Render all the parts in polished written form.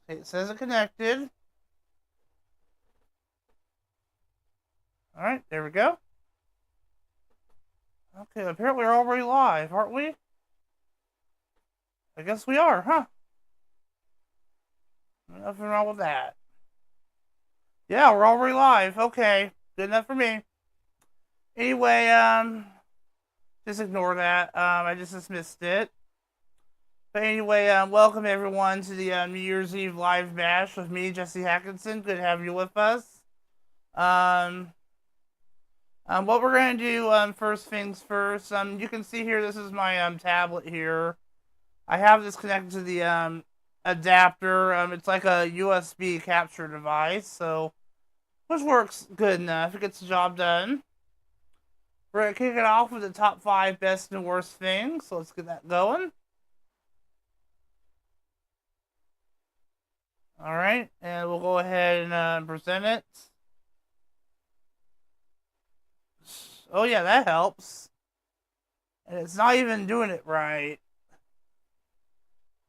Okay, it says it connected. Alright, there we go. Okay, apparently we're already live, aren't we? I guess we are, huh? Nothing wrong with that. Yeah, we're already live. Okay, good enough for me. Anyway, just ignore that. I just dismissed it. But anyway, welcome everyone to the New Year's Eve live bash with me, Jesse Hakinson. Good to have you with us. Um, what we're gonna do, first things first. You can see here. This is my tablet here. I have this connected to the adapter. It's like a USB capture device, so which works good enough. It gets the job done. We're gonna kick it off with the top 5 best and worst things. So let's get that going. All right, and we'll go ahead and present it. Oh yeah, that helps. And it's not even doing it right.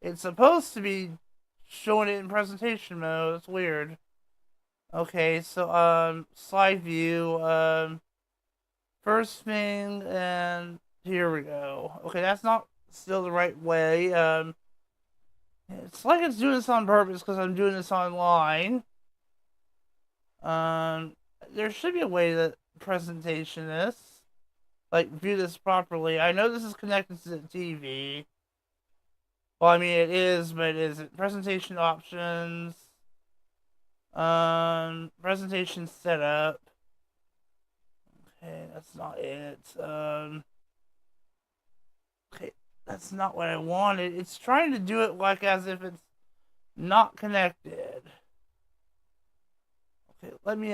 It's supposed to be showing it in presentation mode. It's weird. Okay, so slide view, first thing, and here we go. Okay, that's not still the right way. It's like it's doing this on purpose because I'm doing this online. There should be a way to presentation this, like view this properly. I know this is connected to the TV. Well, I mean it is, but is it presentation options? Presentation setup. Okay, that's not it. Okay, that's not what I wanted. It's trying to do it like as if it's not connected. Okay, let me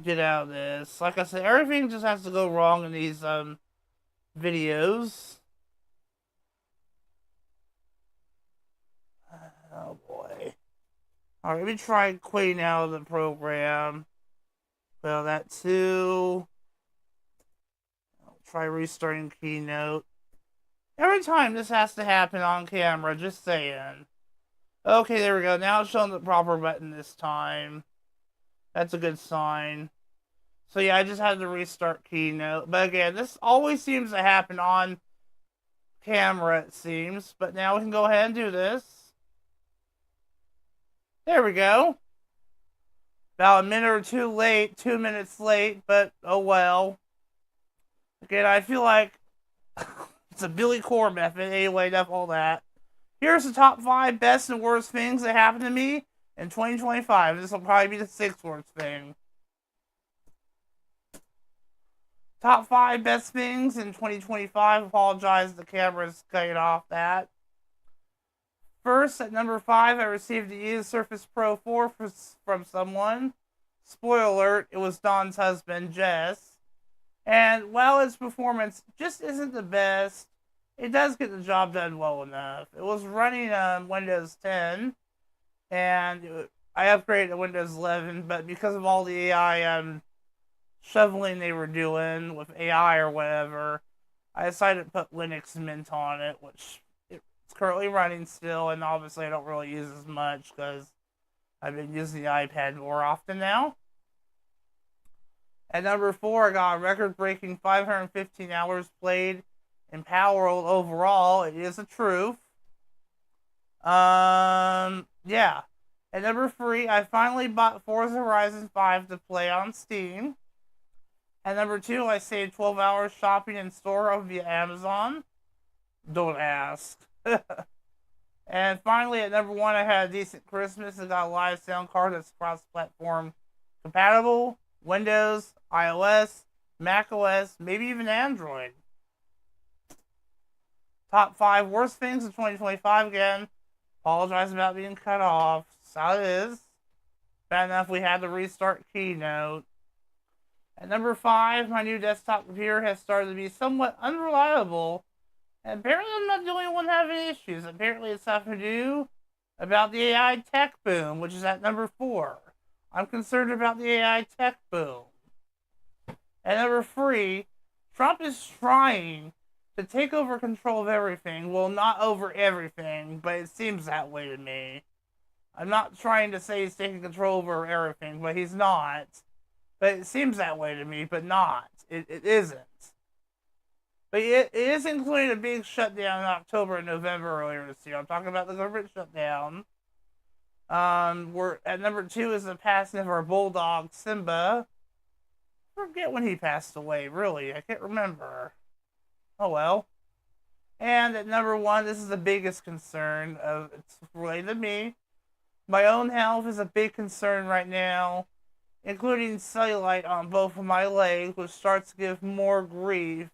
get out of this. Like I said, everything just has to go wrong in these videos. Oh boy. Alright, let me try quitting out of the program. Well, that too. I'll try restarting Keynote. Every time this has to happen on camera, just saying. Okay, there we go. Now it's showing the proper button this time. That's a good sign. So yeah, I just had to restart Keynote. But again, this always seems to happen on camera, it seems. But now we can go ahead and do this. There we go. About a minute or two late, 2 minutes late, but oh well. Again, I feel like it's a Billy Core method. Anyway, enough all that. Here's the top 5 best and worst things that happened to me in 2025. This will probably be the 6th worst thing. Top 5 best things in 2025. Apologize, the camera's cutting off that. First, at number 5, I received the used Surface Pro 4 from someone. Spoiler alert, it was Don's husband, Jess. And while its performance just isn't the best, it does get the job done well enough. It was running Windows 10, and I upgraded to Windows 11, but because of all the AI shoveling they were doing with AI or whatever, I decided to put Linux Mint on it, which it's currently running still, and obviously I don't really use as much because I've been using the iPad more often now. At number 4, I got a record-breaking 515 hours played in Palworld overall. It is a truth. Yeah. At number 3, I finally bought Forza Horizon 5 to play on Steam. At number 2, I saved 12 hours shopping in store via Amazon. Don't ask. And finally, at number 1, I had a decent Christmas and got a live sound card that's cross-platform compatible. Windows, iOS, macOS, maybe even Android. Top 5 worst things in 2025 again. Apologize about being cut off. That's how it is. Bad enough we had to restart Keynote. At number 5, my new desktop computer has started to be somewhat unreliable. And apparently I'm not the only one having issues. Apparently it's something to do about the AI tech boom, which is at number 4. I'm concerned about the AI tech boom. At number 3, Trump is trying to take over control of everything. Well, not over everything, but it seems that way to me. I'm not trying to say he's taking control over everything, but he's not. But it seems that way to me, but not. It isn't. But it is including a big shutdown in October and November earlier this year. I'm talking about the government shutdown. We're at number 2 is the passing of our bulldog Simba. I forget when he passed away, really. I can't remember. Oh well. And at number 1, this is the biggest concern. It's related to me. My own health is a big concern right now, including cellulite on both of my legs, which starts to give me more grief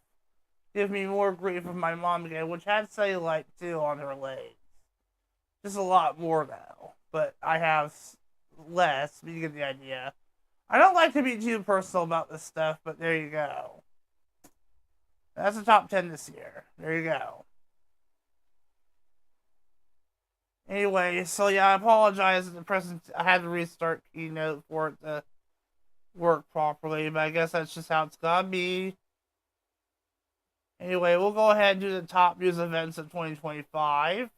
of my mom again, which had cellulite too on her legs. Just a lot more though, but I have less, but you get the idea. I don't like to be too personal about this stuff, but there you go. That's the top 10 this year. There you go. Anyway, so yeah, I apologize at the present. I had to restart Keynote for it to work properly, but I guess that's just how it's gotta be. Anyway, we'll go ahead and do the top news events of 2025.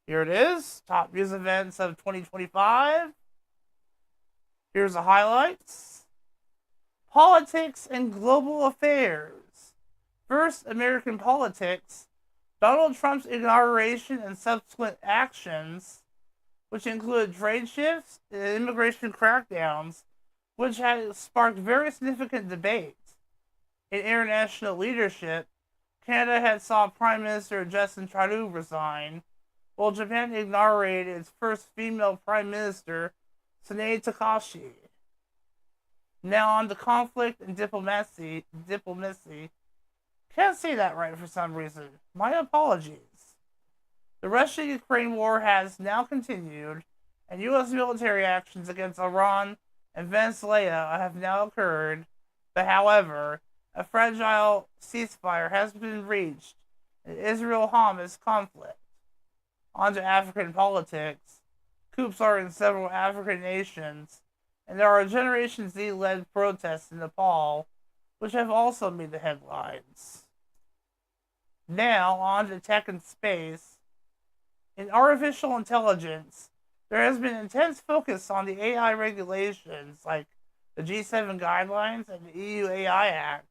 Here it is, top news events of 2025. Here's the highlights. Politics and global affairs. First, American politics. Donald Trump's inauguration and subsequent actions, which include trade shifts and immigration crackdowns, which had sparked very significant debates. In international leadership, Canada had saw Prime Minister Justin Trudeau resign, while Japan inaugurated its first female Prime Minister, Sanae Takashi. Now on to conflict and diplomacy. Can't say that right for some reason. My apologies. The Russia-Ukraine war has now continued, and U.S. military actions against Iran and Venezuela have now occurred, but however, a fragile ceasefire has been reached in Israel-Hamas conflict. On to African politics. Coups are in several African nations, and there are Generation Z-led protests in Nepal, which have also made the headlines. Now, on to tech and space. In artificial intelligence, there has been intense focus on the AI regulations like the G7 guidelines and the EU AI Act,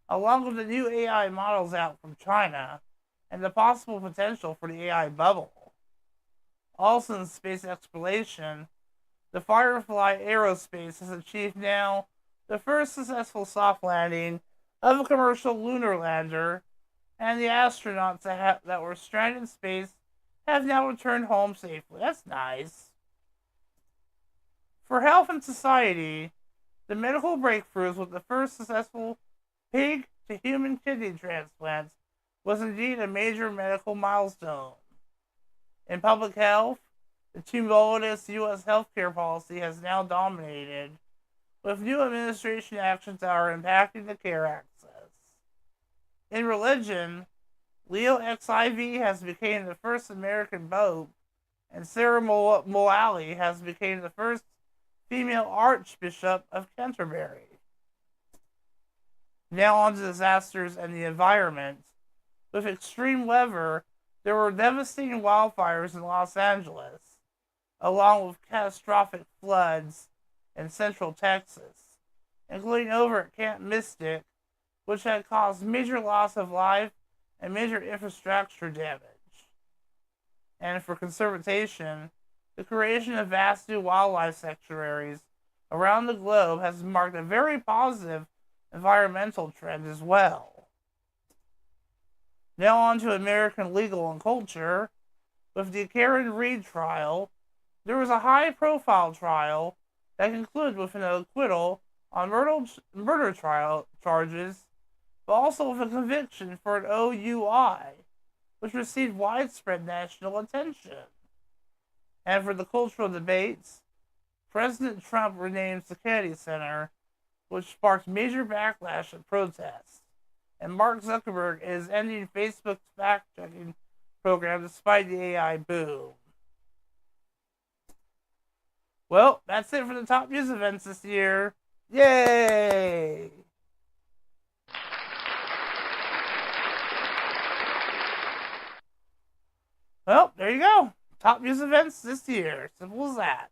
along with the new AI models out from China and the possible potential for the AI bubble. Also in space exploration, the Firefly Aerospace has achieved now the first successful soft landing of a commercial lunar lander, and the astronauts that were stranded in space have now returned home safely. That's nice. For health and society, the medical breakthroughs with the first successful pig-to-human kidney transplants was indeed a major medical milestone. In public health, the tumultuous U.S. healthcare policy has now dominated, with new administration actions that are impacting the care access. In religion, Leo XIV has become the first American pope, and Sarah Moali has become the first female Archbishop of Canterbury. Now on to disasters and the environment. With extreme weather, there were devastating wildfires in Los Angeles, along with catastrophic floods in central Texas, including over at Camp Mystic, which had caused major loss of life and major infrastructure damage. And for conservation, the creation of vast new wildlife sanctuaries around the globe has marked a very positive environmental trend as well. Now on to American legal and culture. With the Karen Reed trial, there was a high-profile trial that concluded with an acquittal on murder trial charges, but also with a conviction for an OUI, which received widespread national attention. And for the cultural debates, President Trump renames the Kennedy Center, which sparked major backlash and protests. And Mark Zuckerberg is ending Facebook's fact-checking program despite the AI boom. Well, that's it for the top news events this year. Yay! Well, there you go. Top news events this year. Simple as that.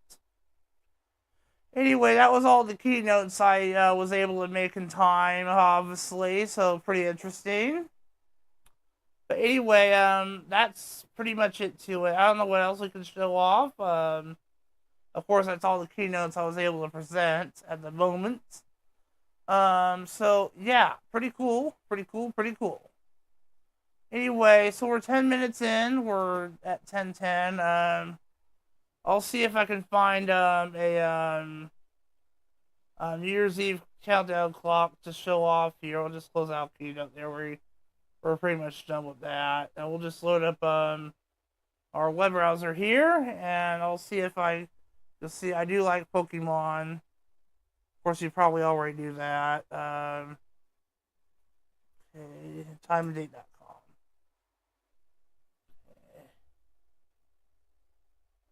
Anyway, that was all the keynotes I was able to make in time, obviously, so pretty interesting. But anyway, that's pretty much it to it. I don't know what else we can show off. Of course, that's all the keynotes I was able to present at the moment. So yeah, pretty cool. Anyway, so we're 10 minutes in. We're at 10:10. I'll see if I can find a New Year's Eve countdown clock to show off here. I'll just close out keynote there. We're pretty much done with that, and we'll just load up our web browser here, and I'll see if you'll see I do like Pokemon. Of course, you probably already knew that. Okay, timeanddate.com. Okay.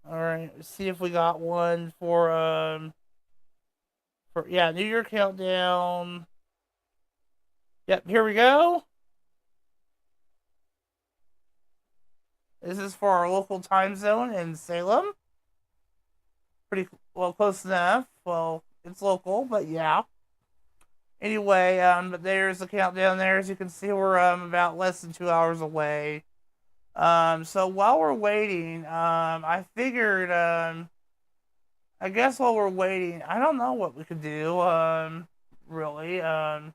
All right, let's see if we got one for yeah, New Year countdown. Yep, here we go. This is for our local time zone in Salem. Pretty well, close enough. Well, it's local, but yeah. Anyway, but there's the countdown there. As you can see, we're about less than 2 hours away. So while we're waiting, I figured, I guess while we're waiting, I don't know what we could do, really. Not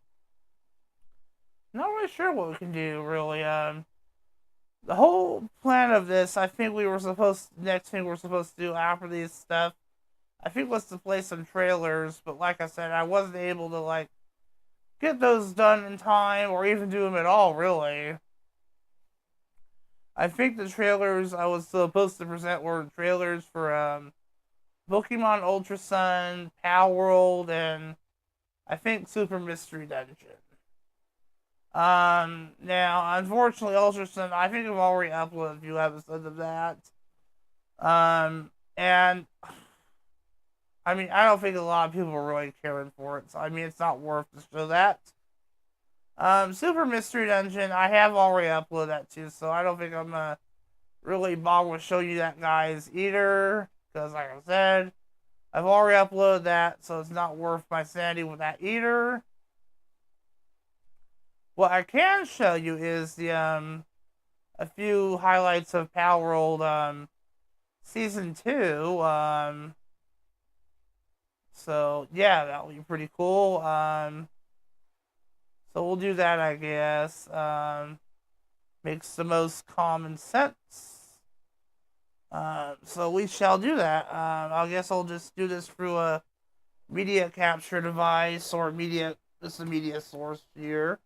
really sure what we can do, really. The whole plan of this, I think next thing we're supposed to do after this stuff, I think was to play some trailers, but like I said, I wasn't able to, like, get those done in time, or even do them at all, really. I think the trailers I was supposed to present were trailers for, Pokemon Ultra Sun, Power World, and I think Super Mystery Dungeon. Now, unfortunately, Ultra Sun, I think I've already uploaded a few episodes of that. And I mean, I don't think a lot of people are really caring for it, so I mean, it's not worth to show that. Super Mystery Dungeon, I have already uploaded that too, so I don't think I'm gonna really bother with showing you that, guys, either, because like I said, I've already uploaded that, so it's not worth my sanity with that either. What I can show you is the a few highlights of Power World Season 2. So yeah, that'll be pretty cool. So we'll do that, I guess. Makes the most common sense. So we shall do that. I guess I'll just do this through a media capture device or this is a media source here.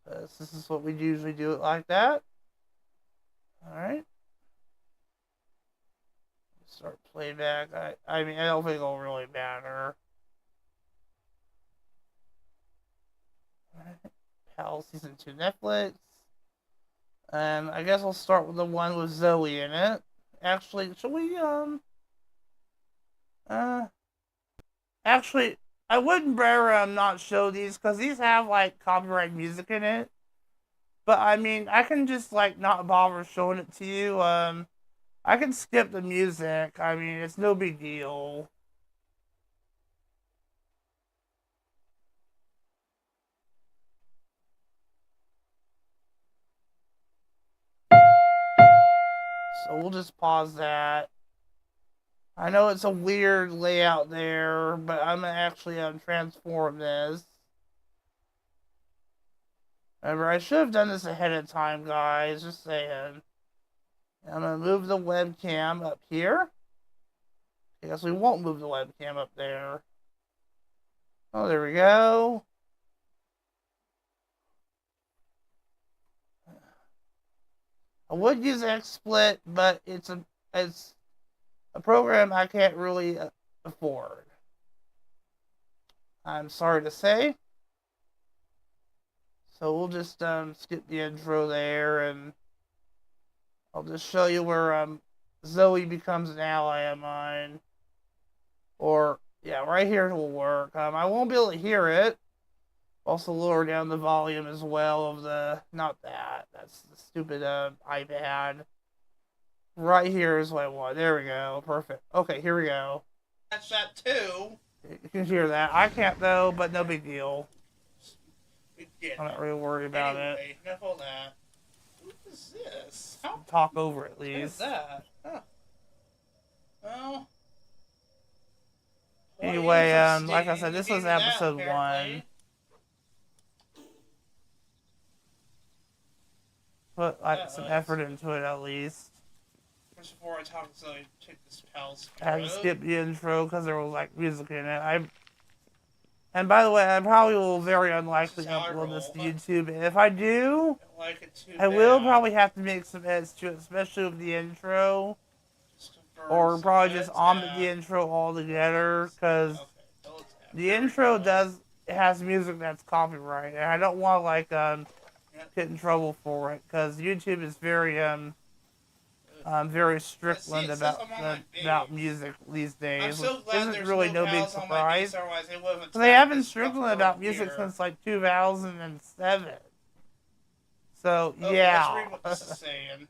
This is what we usually do it like that. Alright. Start playback. I mean, I don't think it'll really matter. Alright. PAL Season 2 Netflix. I guess I'll start with the one with Zoe in it. Actually, should we, actually, I wouldn't rather not show these, because these have, like, copyright music in it. But, I mean, I can just, like, not bother showing it to you. I can skip the music. I mean, it's no big deal. So we'll just pause that. I know it's a weird layout there, but I'm going to actually transform this. Remember, I should have done this ahead of time, guys. Just saying. I'm going to move the webcam up here. I guess we won't move the webcam up there. Oh, there we go. I would use XSplit, but it's a program I can't really afford. I'm sorry to say. So we'll just skip the intro there, and I'll just show you where Zoe becomes an ally of mine. Or, yeah, right here will work. I won't be able to hear it, Also lower down the volume as well of the, not that, that's the stupid iPad. Right here is what I want. There we go. Perfect. Okay, here we go. That's that too. You can hear that. I can't though, but no big deal. I'm not really worried about it. Enough of that. What is this? How? Talk over at least. What is that? Huh. Well. Anyway, like I said, this was episode 1. Put like some effort into it at least. First before I talk, so I take this pals. I had to skip the intro because there was like music in it. And by the way, I probably will very unlikely upload this to YouTube. And if I do, I will probably have to make some edits to it, especially with the intro. Or probably just omit the intro altogether, because the intro has music that's copyrighted, and I don't want to like get in trouble for it, because YouTube is very strict about music these days. Which isn't really no big surprise. They have been strict about music since like 2007. So yeah. Let's read what this is saying.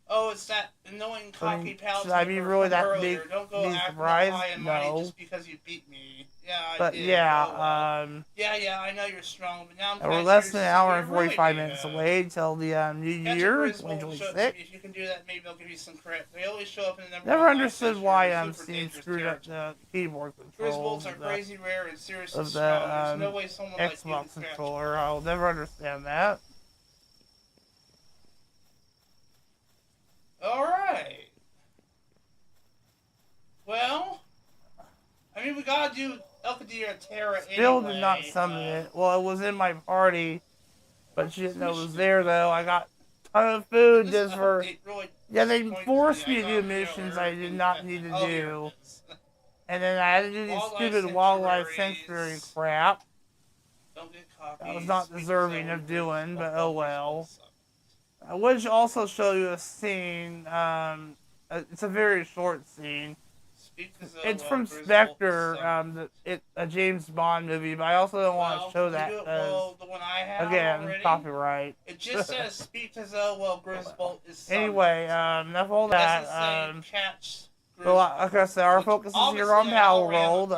Oh, it's that annoying cocky pal. Should I be really that big? Don't go act high and mighty just because you beat me. Yeah, I did. Yeah, yeah, I know you're strong, but now I'm we're less than an hour and 45 minutes away till the new year, 2026. If you can do that, maybe they'll give you some credit. They always show up in the number. Never understood why Steam screwed up the keyboard controls are crazy rare and seriously of the no way someone Xbox controller. I'll never understand that. Alright. Well, I mean, we gotta do Elkadir Terra anyway. Still did not summon it. Well, it was in my party, but she didn't know it was there, though. I got a ton of food just for... Yeah, they forced me to do missions I did not need to do. And then I had to do these stupid wildlife sanctuary crap. I was not deserving of doing, but oh well. I would also show you a scene. It's a very short scene. It's from Spectre, a James Bond movie, but I also don't want to show that because, again, copyright. It just says speak to Zoe while Grisbolt is summoned. Anyway, enough of all that. Well, like I said, our focus is here on Power World.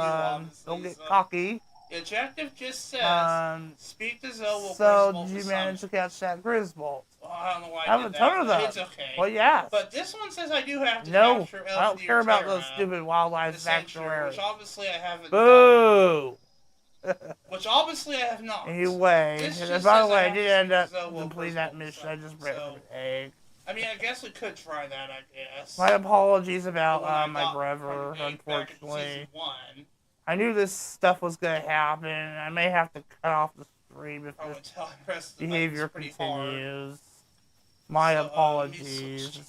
Don't get cocky. The objective just says speak to Zoe while So, did you manage to catch that Grisbolt? Well, I don't know why I have a ton of those. It's okay. Well, yeah. But this one says I do have to capture I don't care about those stupid wildlife sanctuaries. Which obviously I haven't Boo! Which obviously I have not. Anyway, and by the way, I did end up completing that mission. I just read an egg. I mean, I guess we could try that, I guess. My apologies about my brother, unfortunately. I knew this stuff was going to happen. I may have to cut off the stream if this behavior continues. My apologies.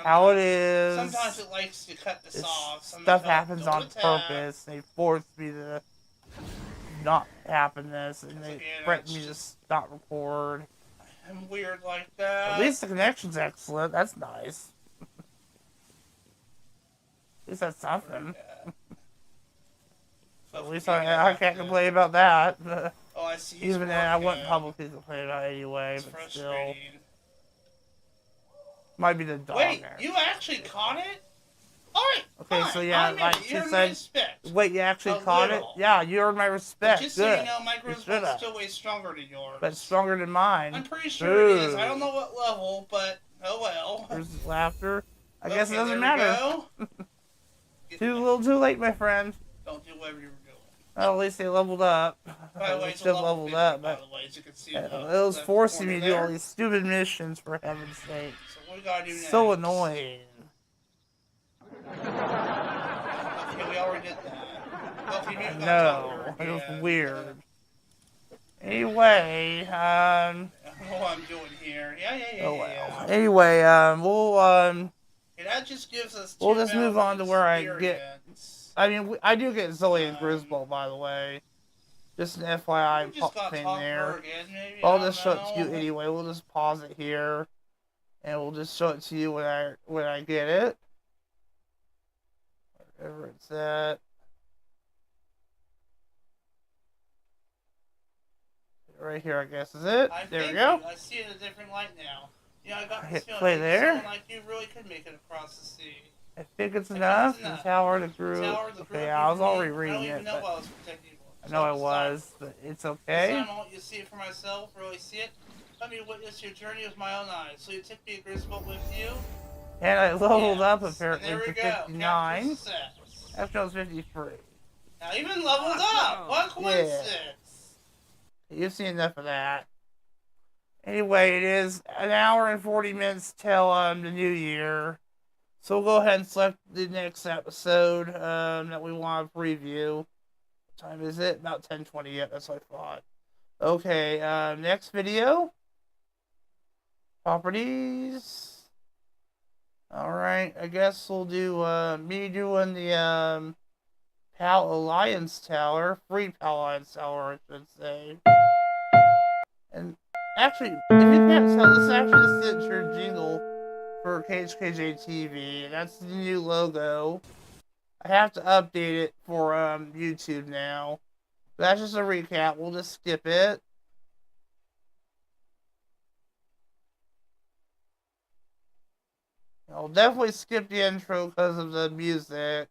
How it is. Sometimes it likes to cut this off. Stuff happens on purpose. They force me to not happen this, and they threaten me to stop record. I'm weird like that. At least the connection's excellent. That's nice. At least that's something. At least I can't complain about that. Oh, I see. Even then, I wouldn't publicly complain about it anyway, but still. Might be the dog. Wait, you actually caught it? Alright, okay, so yeah, like she said, wait, you actually caught it? Yeah, you earned my respect. But just so you know, my Grisbolt still way stronger than yours. But stronger than mine. I'm pretty sure it is. I don't know what level, but oh well. There's laughter. I guess it doesn't matter. Too little too late, my friend. Don't do whatever you were doing. Well, at least they leveled up. By the way, still leveled up, but it was forcing me to do all these stupid missions, for heaven's sake. So what we gotta do next? So annoying. Okay, we already did that. No, it was weird. Anyway, I don't know what I'm doing here. Yeah. Anyway, that just gives us. We'll just move on to where I get. I mean, I do get Zoe and Grisbolt, by the way. Just an FYI thing there. I'll just show it to you anyway. We'll just pause it here, and we'll just show it to you when I get it. Wherever it's at. right here, I guess, is it? There we go. go. I see it in a different light now. Yeah, I got Hit this feeling play there. like you really could make it across the sea. I think it's enough. The tower, the group. Okay, I was already reading it, but I know I was, but it's okay. This time I want you to see it for myself, really see it. Let me witness your journey with my own eyes. So you took me a Griswold with you. And I leveled up apparently to go. 59. Actually, I was 53. Now even leveled up. What coincidence? Yeah. You've seen enough of that. Anyway, it is an hour and 40 minutes till the new year. So we'll go ahead and select the next episode that we want to preview. What time is it? About 10:20 yet. That's what I thought. Okay, next video. Properties. Alright, I guess we'll do me doing the PAL Alliance Tower. Free PAL Alliance Tower, I should say. And actually, if you can't tell, this is actually the signature jingle for KHKJtv. That's the new logo. I have to update it for YouTube now. But that's just a recap. We'll just skip it. I'll definitely skip the intro because of the music.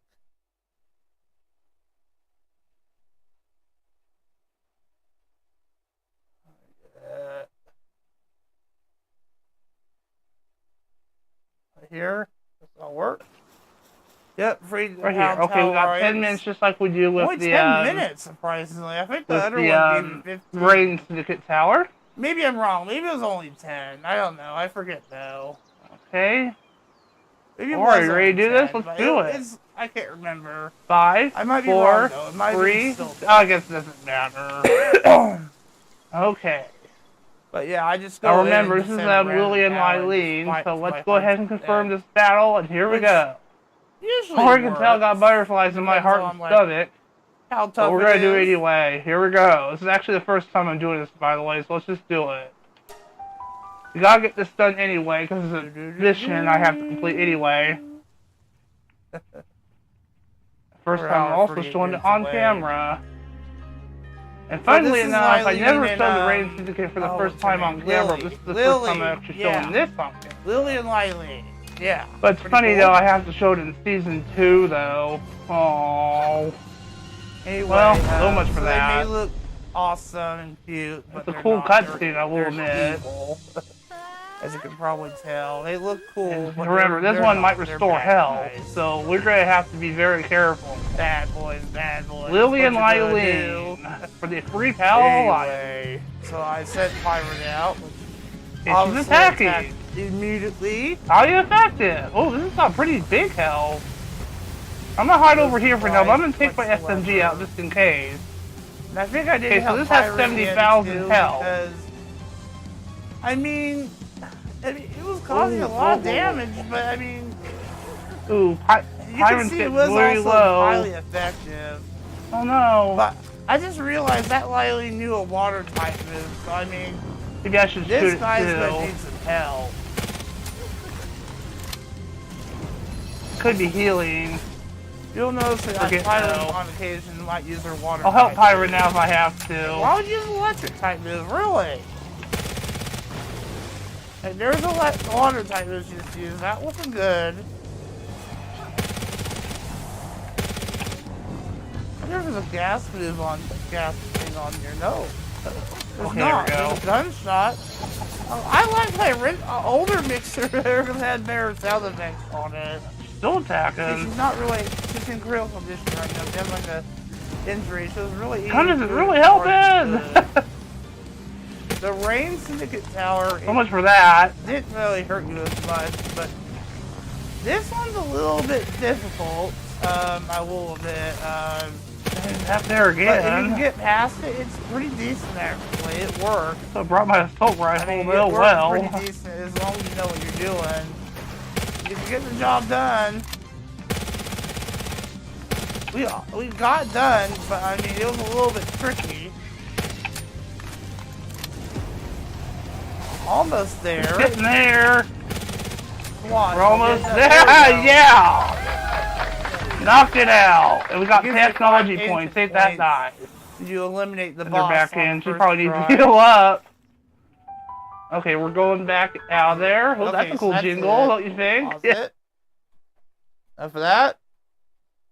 Here, this all work. Yep, free right here. Okay, we got 10 minutes just like we do with only the 10 minutes, surprisingly. I think the other one gave me 15. Rain Syndicate Tower. Maybe I'm wrong. Maybe it was only 10. I don't know. I forget though. Okay. Maybe Alright, you ready to do this? Let's do it. I can't remember. 5, I might be 4, wrong, though. It might 3. Still I guess it doesn't matter. Okay. But yeah, I just now remember, this is Lily and Eileen, so let's go ahead and confirm this battle, and here we go. Usually Before you can tell, I got butterflies in my heart and stomach. How tough But we're going to do it anyway. Here we go. This is actually the first time I'm doing this, by the way, so let's just do it. We gotta get this done anyway, because it's a mission I have to complete anyway. First time I'm also showing it on camera. And finally enough, I never showed the Rain Syndicate for the first time on camera. This is the first time I'm actually showing this on camera. Lily and Lily. Yeah. But it's funny though, I have to show it in season 2 though. Aww. Anyway, well, so much for that. They may look awesome and cute, but it's a cool cutscene, I will admit. As you can probably tell, they look cool. But remember, this one might restore health, so we're gonna have to be very careful. Bad boys, bad boys. Lily and Eileen for the free PAL Alliance. So I sent Pirate out. It's attacking immediately. How are you effective? Oh, this is a pretty big health. I'm gonna hide over here for now, but I'm gonna take my SMG out just in case. And I think I did. Okay, so this has 70,000 health. I mean, it was causing a lot of damage, but I mean, ooh, Pyrans get very low. Highly effective. Oh no! But I just realized that Lily knew a water type move, so I mean, maybe I should shoot it too. This guy's gonna need some help. Could be healing. You'll notice that Pyra on occasion might use her water. I'll help Pyra now if I have to. Why would you use an electric type move? Really? Hey, there's a water type move she just used. That wasn't good. There's a gas move on thing on here. No. There's not. There's a gunshot. I like my older mixer that had better sound effects on it. Still attacking. She's not really. She's in critical condition right now. She has like a injury. She was really. Gunners is really helping. The Rain Syndicate Tower. So much for that. Didn't really hurt you as much, but this one's a little bit difficult. I will admit. Up there again. But if you can get past it, it's pretty decent actually. It works. So I brought my assault rifle it well. Works pretty decent as long as you know what you're doing. If you get the job done, we got done, but I mean it was a little bit tricky. Almost there. Getting there. Come on. We're almost there. Yeah. Knocked it out. And we got technology points. Ain't that nice? you eliminate the and boss. They're back on in. the She first probably try. needs to heal up. Okay, we're going back out there. Oh, Okay, that's a cool so jingle, don't you think? Pause it. Enough of that.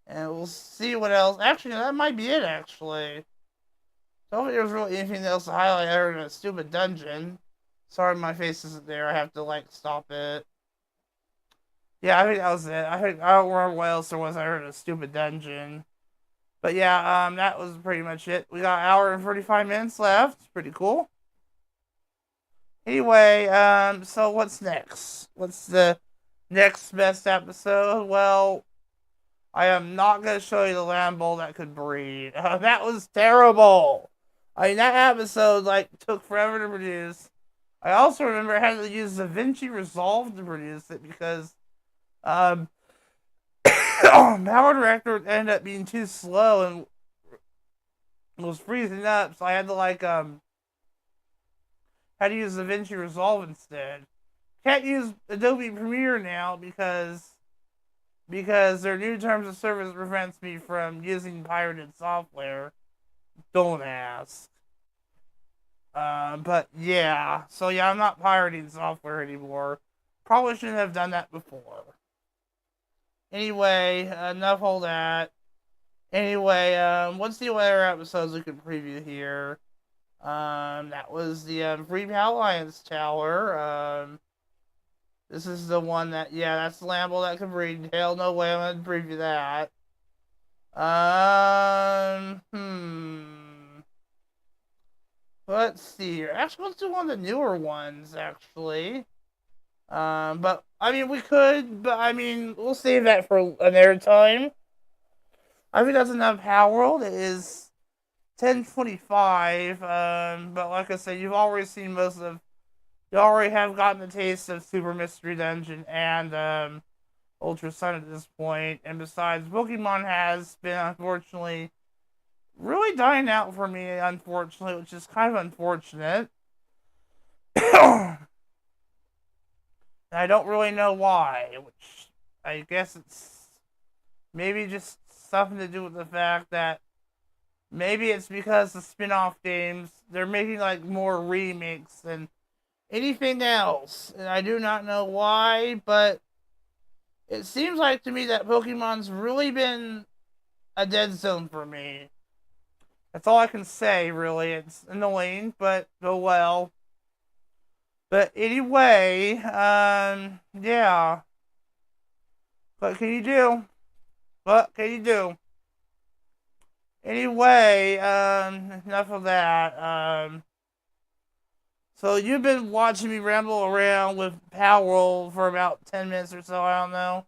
And we'll see what else. Actually, that might be it, actually. Don't think there's really anything else to highlight other than a stupid dungeon. Sorry, my face isn't there. I have to, like, stop it. Yeah, I think that was it. I don't remember what else there was. I heard a stupid dungeon. But yeah, that was pretty much it. We got an hour and 45 minutes left. Pretty cool. Anyway, so what's next? What's the next best episode? Well, I am not going to show you the Lambo that could breed. That was terrible. I mean, that episode, like, took forever to produce. I also remember I had to use DaVinci Resolve to produce it because, Power Director ended up being too slow and it was freezing up, so I had to, like, had to use DaVinci Resolve instead. Can't use Adobe Premiere now because their new terms of service prevents me from using pirated software. Don't ask. But yeah, so yeah, I'm not pirating software anymore. Probably shouldn't have done that before. Anyway, enough all that. Anyway, what's the other episodes we could preview here? That was the Free Pal Alliance Tower. This is the one that, yeah, that's the Lambo that can breed. Hell no way I'm gonna preview that. Let's see here. Actually, let's do one of the newer ones, actually. But, I mean, we could, but, I mean, we'll save that for another time. I think that's enough Power World. It is 10:25, but like I said, you've already seen you already have gotten the taste of Super Mystery Dungeon and, Ultra Sun at this point, and besides, Pokemon has been, unfortunately, really dying out for me, unfortunately, which is kind of unfortunate. I don't really know why, which I guess it's maybe just something to do with the fact that maybe it's because the spin-off games, they're making like more remakes than anything else, and I do not know why, but it seems like to me that Pokemon's really been a dead zone for me. That's all I can say, really. It's annoying, but oh well. But anyway, yeah. What can you do? What can you do? Anyway, enough of that. So you've been watching me ramble around with Power for about 10 minutes or so, I don't know.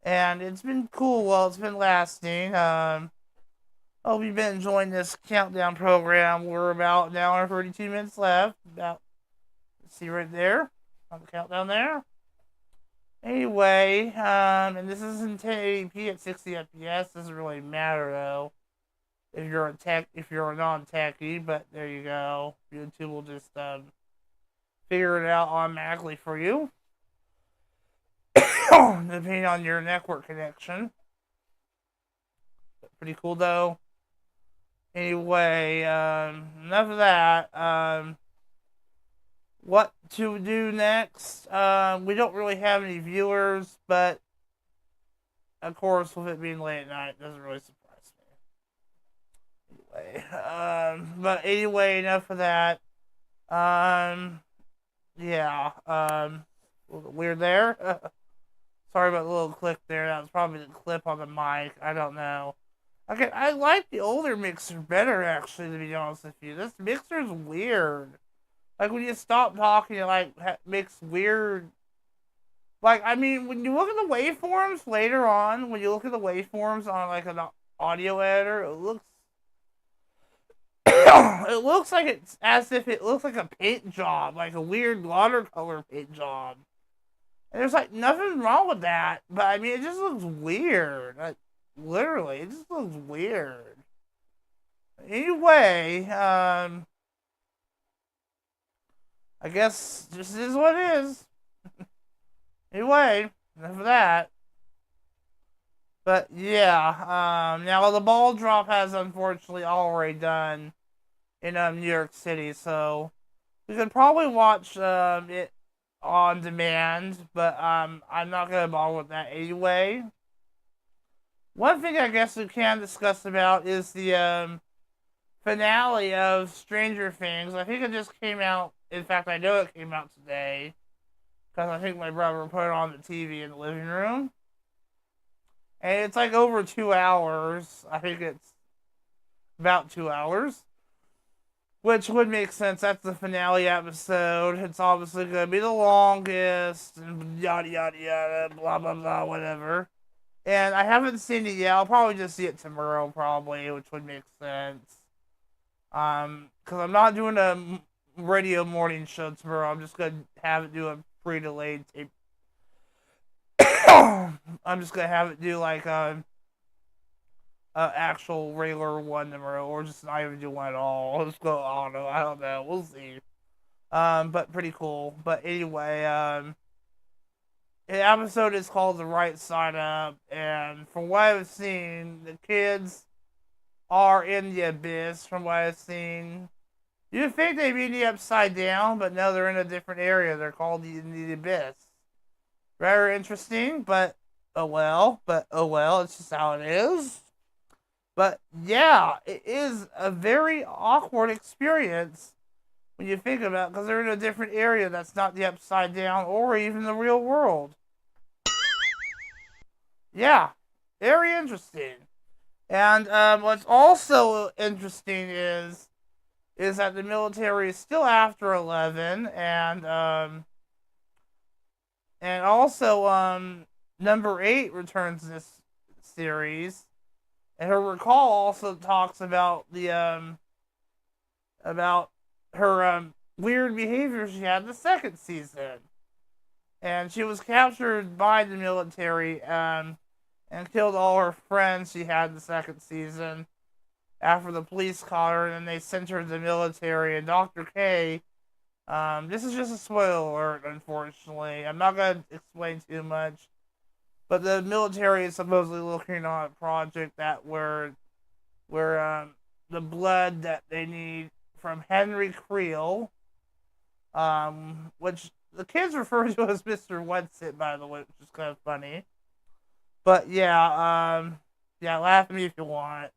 And it's been cool while it's been lasting. Hope you've been enjoying this countdown program. We're about an hour and 32 minutes left. See right there on the countdown there. Anyway, and this is in 1080p at 60 FPS. Doesn't really matter though if you're a non-techie, but there you go. YouTube will just figure it out automatically for you, depending on your network connection. Pretty cool though. Anyway, enough of that. What to do next? We don't really have any viewers, but of course, with it being late at night, it doesn't really surprise me. Anyway, but anyway, enough of that. Yeah, a little weird there. Sorry about the little click there. That was probably the clip on the mic. I don't know. Okay, I like the older mixer better, actually, to be honest with you. This mixer's weird. Like, when you stop talking, it, like, makes weird... Like, I mean, when you look at the waveforms later on, when you look at the waveforms on, like, an audio editor, it looks... it looks like it's as if it looks like a paint job, like a weird watercolor paint job. And there's, like, nothing wrong with that, but, I mean, it just looks weird. Like, literally, it just looks weird. Anyway, I guess this is what it is. Anyway, enough of that. But yeah, now the ball drop has unfortunately already done in New York City, so we could probably watch it on demand, but I'm not gonna bother with that anyway. One thing I guess we can discuss about is the finale of Stranger Things. I think it just came out. In fact, I know it came out today because I think my brother put it on the TV in the living room. And it's like over 2 hours. I think it's about 2 hours. Which would make sense. That's the finale episode. It's obviously going to be the longest. And yada, yada, yada. Blah, blah, blah, whatever. And I haven't seen it yet. I'll probably just see it tomorrow, probably. Which would make sense. Because I'm not doing a radio morning show tomorrow. I'm just going to have it do a pre-delayed tape. I'm just going to have it do like a actual regular one tomorrow, or just not even do one at all. Let's go auto. I don't know. We'll see. But pretty cool. But anyway, the episode is called The Right Side Up, and from what I've seen, the kids are in the abyss. From what I've seen, you'd think they'd be in the upside down, but no, they're in a different area. They're called the abyss. Very interesting, but oh well. It's just how it is. But yeah, it is a very awkward experience when you think about it, because they're in a different area that's not the upside down or even the real world. Yeah, very interesting. And what's also interesting is that the military is still after 11, and also number 8 returns this series. And her recall also talks about about her weird behavior she had in the second season. And she was captured by the military and killed all her friends she had in the second season after the police caught her, and then they sent her to the military. And Dr. K, this is just a spoiler alert, unfortunately. I'm not going to explain too much. But the military is supposedly looking on a project that where the blood that they need from Henry Creel, which the kids refer to as Mr. What's It, by the way, which is kind of funny. But yeah, laugh at me if you want.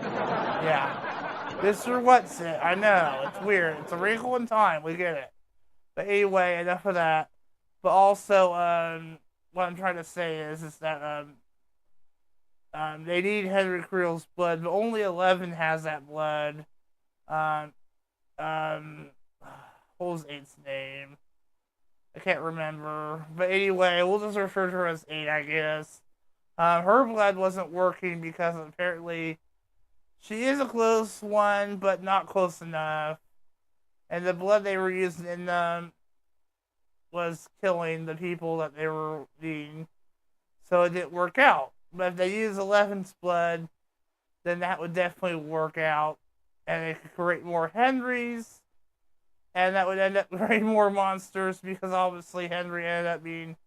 Yeah, Mr. What's It. I know, it's weird. It's a wrinkle in time. We get it. But anyway, enough of that. But also, what I'm trying to say is that they need Henry Creel's blood, but only 11 has that blood. What was 8's name? I can't remember. But anyway, we'll just refer to her as 8, I guess. Her blood wasn't working because apparently she is a close one, but not close enough. And the blood they were using in was killing the people that they were being, so it didn't work out. But if they use 11's blood, then that would definitely work out, and it could create more Henrys, and that would end up creating more monsters, because obviously Henry ended up being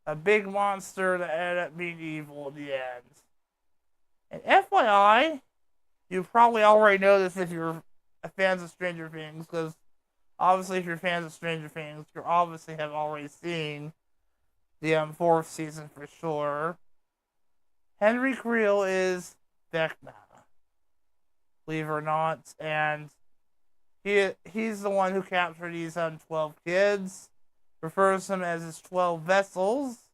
a big monster that ended up being evil in the end. And FYI, you probably already know this if you're fans of Stranger Things, because obviously, if you're fans of Stranger Things, you obviously have already seen the 4th season for sure. Henry Creel is Vecna, believe it or not, and he's the one who captured these 12 kids, refers to them as his 12 vessels,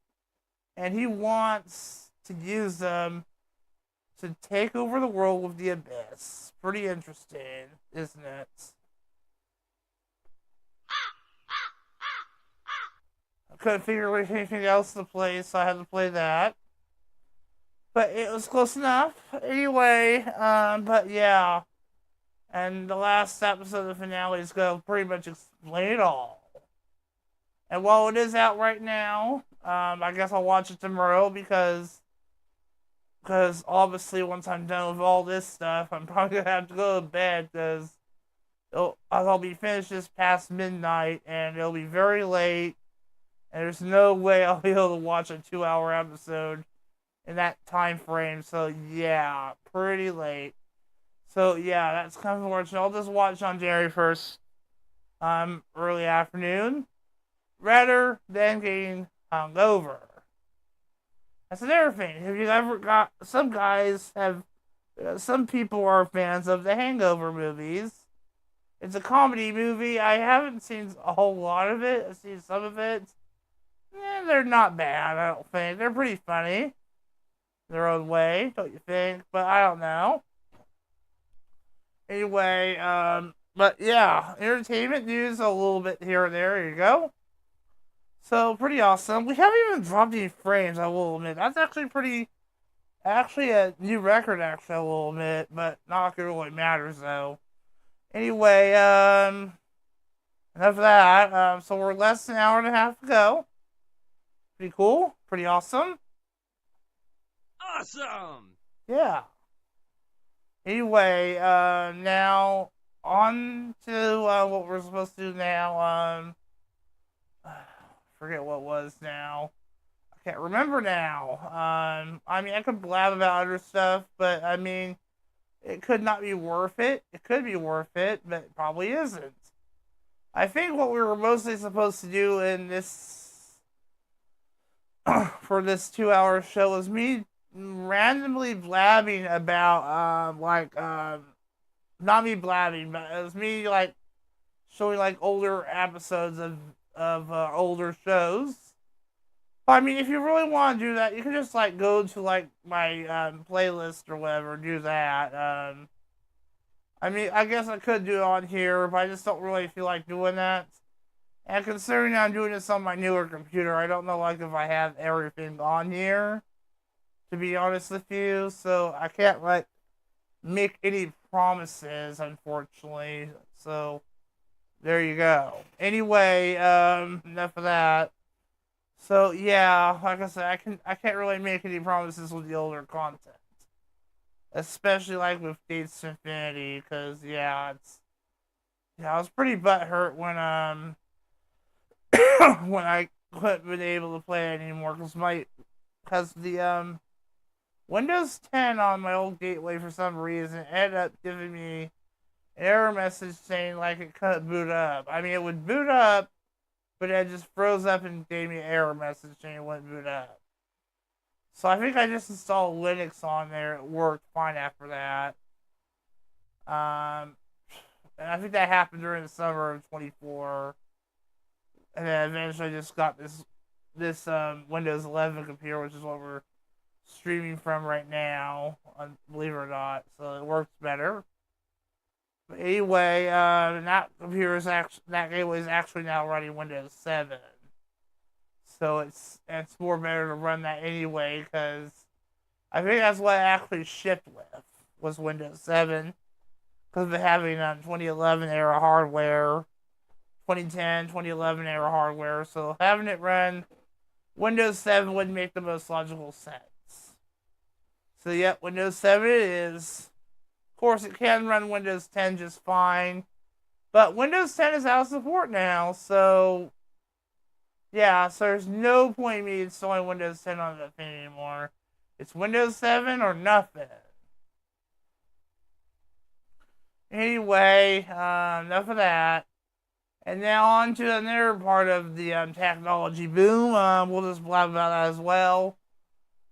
and he wants to use them to take over the world with the Abyss. Pretty interesting, isn't it? Couldn't figure out anything else to play, so I had to play that. But it was close enough. Anyway, but yeah. And the last episode of the finale is going to pretty much explain it all. And while it is out right now, I guess I'll watch it tomorrow because obviously once I'm done with all this stuff, I'm probably going to have to go to bed because I'll be finished this past midnight and it'll be very late. And there's no way I'll be able to watch a 2-hour episode in that time frame. So yeah, pretty late. So yeah, that's kind of unfortunate. I'll just watch on January 1st, early afternoon, rather than getting hungover. That's another thing. Have you ever got, some guys have, some people are fans of the Hangover movies. It's a comedy movie. I haven't seen a whole lot of it. I've seen some of it. They're not bad, I don't think. They're pretty funny. Their own way, don't you think? But I don't know. Anyway, but yeah, entertainment news a little bit here and there. Here you go. So, pretty awesome. We haven't even dropped any frames, I will admit. That's actually a new record, actually, I will admit, but not like it really matters, though. Anyway, enough of that. So we're less than an hour and a half to go. Pretty cool. Pretty awesome. Awesome! Yeah. Anyway, now on to what we're supposed to do now. Forget what it was now. I can't remember now. I mean, I could blab about other stuff, but I mean, it could not be worth it. It could be worth it, but it probably isn't. I think what we were mostly supposed to do in this for this 2-hour show was me randomly blabbing about not me blabbing, but it was me like showing like older episodes of older shows. But I mean, if you really want to do that, you can just like go to like my playlist or whatever, do that. I mean, I guess I could do it on here, but I just don't really feel like doing that. And considering I'm doing this on my newer computer, I don't know like if I have everything on here, to be honest with you. So I can't like make any promises, unfortunately. So there you go. Anyway, enough of that. So yeah, like I said, I can't really make any promises with the older content, especially like with Dates to Infinity, because yeah, I was pretty butthurt when when I couldn't been able to play it anymore because the Windows 10 on my old gateway for some reason ended up giving me an error message saying like it couldn't boot up. I mean, it would boot up, but it just froze up and gave me an error message saying it wouldn't boot up. So I think I just installed Linux on there. It worked fine after that. And I think that happened during the summer of 24. And then eventually I just got this Windows 11 computer, which is what we're streaming from right now, believe it or not. So it works better. But anyway, that gateway is actually now running Windows 7. So it's more better to run that anyway, because I think that's what it actually shipped with, was Windows 7. Because of it having 2011 era hardware, 2010, 2011 era hardware. So having it run Windows 7 wouldn't make the most logical sense. So yeah, Windows 7 it is. Of course, it can run Windows 10 just fine. But Windows 10 is out of support now, so yeah, so there's no point in me installing Windows 10 on that thing anymore. It's Windows 7 or nothing. Anyway, enough of that. And now on to another part of the technology boom. We'll just blab about that as well.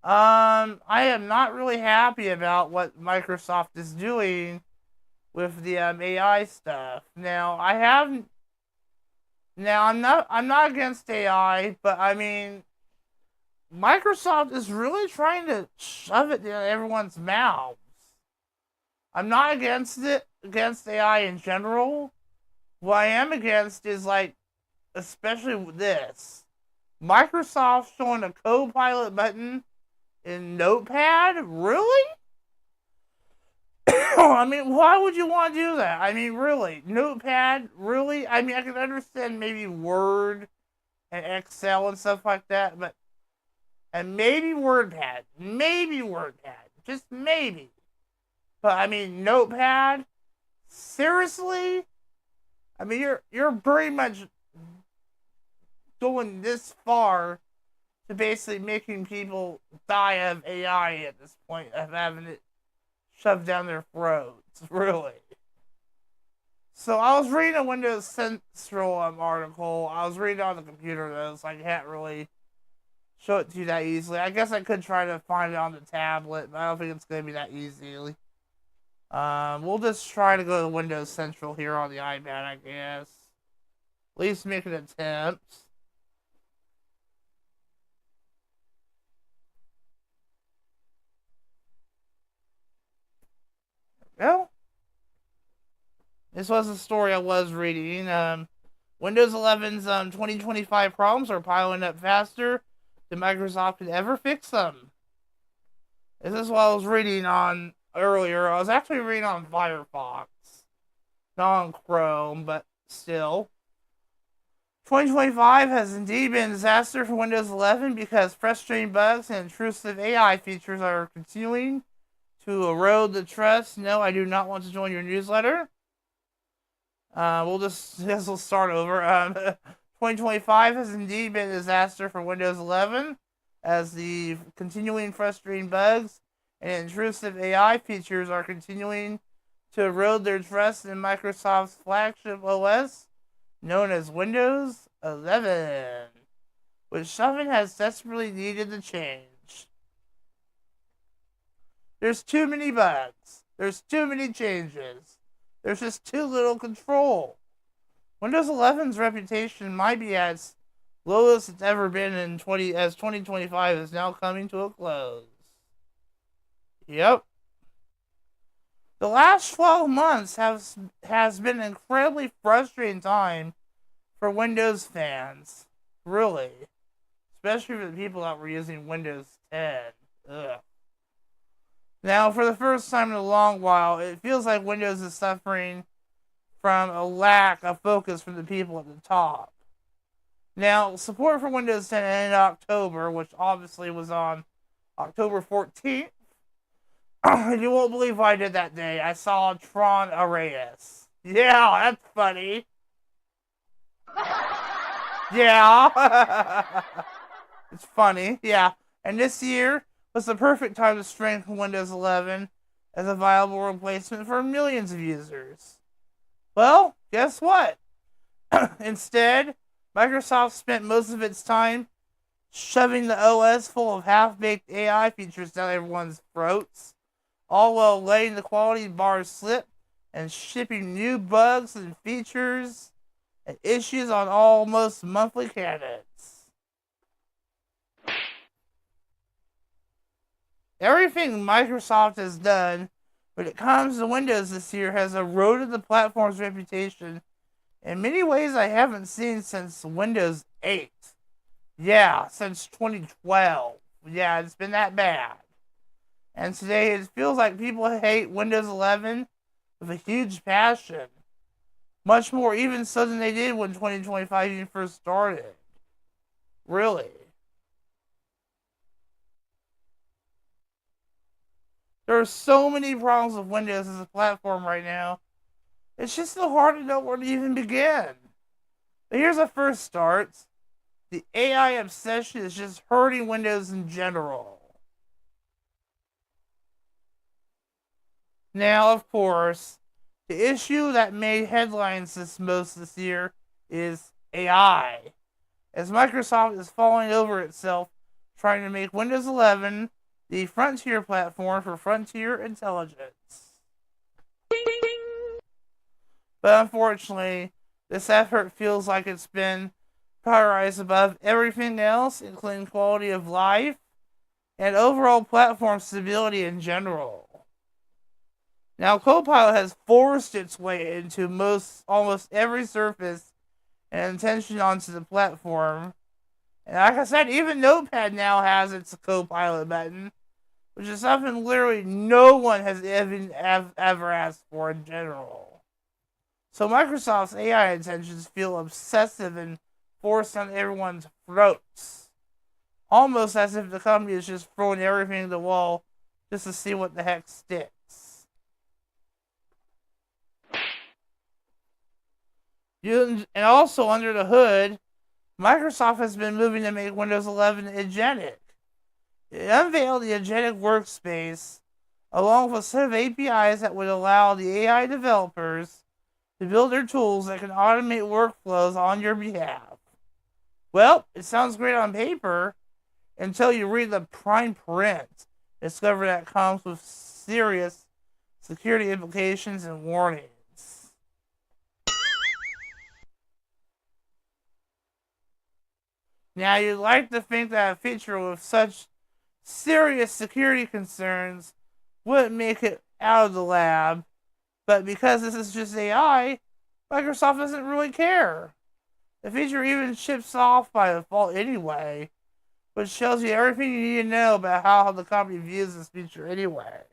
I am not really happy about what Microsoft is doing with the AI stuff. Now I'm not against AI, but I mean, Microsoft is really trying to shove it down everyone's mouths. I'm not against AI in general. What I am against is like, especially with this, Microsoft showing a Copilot button in Notepad? Really? I mean, why would you want to do that? I mean, really? Notepad? Really? I mean, I can understand maybe Word and Excel and stuff like that, but... And maybe WordPad. Maybe WordPad. Just maybe. But, I mean, Notepad? Seriously? I mean, you're pretty much going this far to basically making people die of AI at this point, of having it shoved down their throats, really. So I was reading a Windows Central article. I was reading it on the computer though, so I can't really show it to you that easily. I guess I could try to find it on the tablet, but I don't think it's going to be that easy. We'll just try to go to Windows Central here on the iPad, I guess. At least make an attempt. Well, this was the story I was reading. Windows 11's 2025 problems are piling up faster than Microsoft could ever fix them. This is what I was reading on earlier. I was actually reading on Firefox. Not on Chrome, but still. 2025 has indeed been a disaster for Windows 11 because frustrating bugs and intrusive AI features are continuing to erode the trust. No, I do not want to join your newsletter. We'll start over. 2025 has indeed been a disaster for Windows 11 as the continuing frustrating bugs and intrusive AI features are continuing to erode their trust in Microsoft's flagship OS, known as Windows 11, which someone has desperately needed to change. There's too many bugs. There's too many changes. There's just too little control. Windows 11's reputation might be as low as it's ever been as 2025 is now coming to a close. Yep. The last 12 months has been an incredibly frustrating time for Windows fans. Really. Especially for the people that were using Windows 10. Ugh. Now, for the first time in a long while, it feels like Windows is suffering from a lack of focus from the people at the top. Now, support for Windows 10 ended in October, which obviously was on October 14th. You won't believe what I did that day. I saw Tron Arrayus. Yeah, that's funny. Yeah. It's funny, yeah. And this year was the perfect time to strengthen Windows 11 as a viable replacement for millions of users. Well, guess what? Instead, Microsoft spent most of its time shoving the OS full of half-baked AI features down everyone's throats, all while letting the quality bar slip and shipping new bugs and features and issues on almost monthly cadence. Everything Microsoft has done when it comes to Windows this year has eroded the platform's reputation in many ways I haven't seen since Windows 8. Yeah, since 2012. Yeah, it's been that bad. And today it feels like people hate Windows 11 with a huge passion. Much more even so than they did when 2025 even first started. Really. There are so many problems with Windows as a platform right now. It's just so hard to know where to even begin. But here's a first start. The AI obsession is just hurting Windows in general. Now, of course, the issue that made headlines this year is AI, as Microsoft is falling over itself trying to make Windows 11 the frontier platform for frontier intelligence. But unfortunately, this effort feels like it's been prioritized above everything else, including quality of life and overall platform stability in general. Now, Copilot has forced its way into almost every surface and attention onto the platform. And like I said, even Notepad now has its Copilot button, which is something literally no one has ever asked for in general. So Microsoft's AI intentions feel obsessive and forced on everyone's throats. Almost as if the company is just throwing everything at the wall just to see what the heck sticks. And also under the hood, Microsoft has been moving to make Windows 11 agentic. It unveiled the agentic workspace, along with a set of APIs that would allow the AI developers to build their tools that can automate workflows on your behalf. Well, it sounds great on paper until you read the fine print. Discover that comes with serious security implications and warnings. Now, you'd like to think that a feature with such serious security concerns wouldn't make it out of the lab, but because this is just AI, Microsoft doesn't really care. The feature even ships off by default anyway, which shows you everything you need to know about how the company views this feature anyway.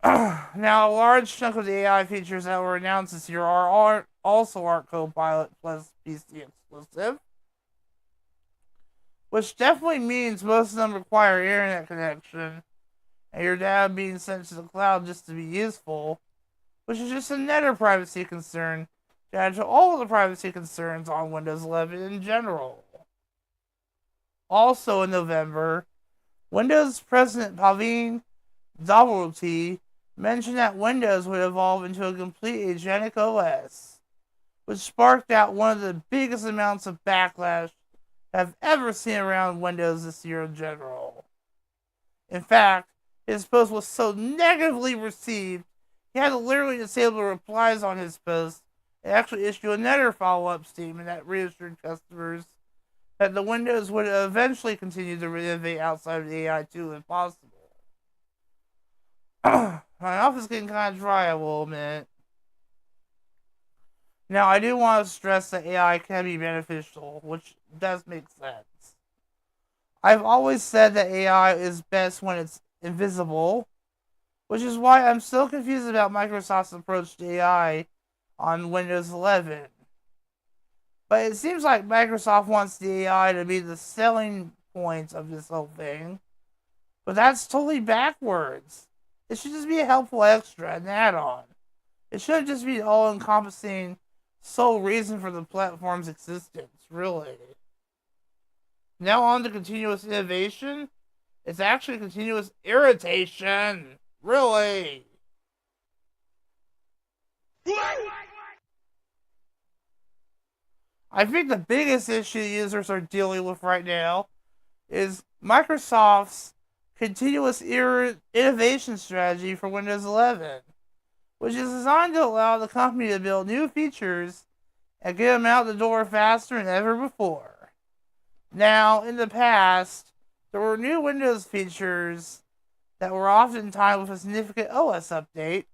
Now, a large chunk of the AI features that were announced this year are also Art Copilot plus PC exclusive, which definitely means most of them require internet connection and your data being sent to the cloud just to be useful, which is just another privacy concern to add to all the privacy concerns on Windows 11 in general. Also in November, Windows President Pavin Dougherty mentioned that Windows would evolve into a complete agentic OS, which sparked out one of the biggest amounts of backlash I've ever seen around Windows this year in general. In fact, his post was so negatively received, he had to literally disable replies on his post and actually issue another follow-up statement that reassured customers that the Windows would eventually continue to innovate outside of the AI tool if possible. My mouth is getting kind of dry, I will admit. Now, I do want to stress that AI can be beneficial, which does make sense. I've always said that AI is best when it's invisible, which is why I'm so confused about Microsoft's approach to AI on Windows 11. But it seems like Microsoft wants the AI to be the selling point of this whole thing. But that's totally backwards. It should just be a helpful extra, an add-on. It shouldn't just be an all-encompassing sole reason for the platform's existence, really. Now on to continuous innovation. It's actually continuous irritation. Really. I think the biggest issue users are dealing with right now is Microsoft's continuous innovation strategy for Windows 11, which is designed to allow the company to build new features and get them out the door faster than ever before. Now, in the past, there were new Windows features that were often timed with a significant OS update.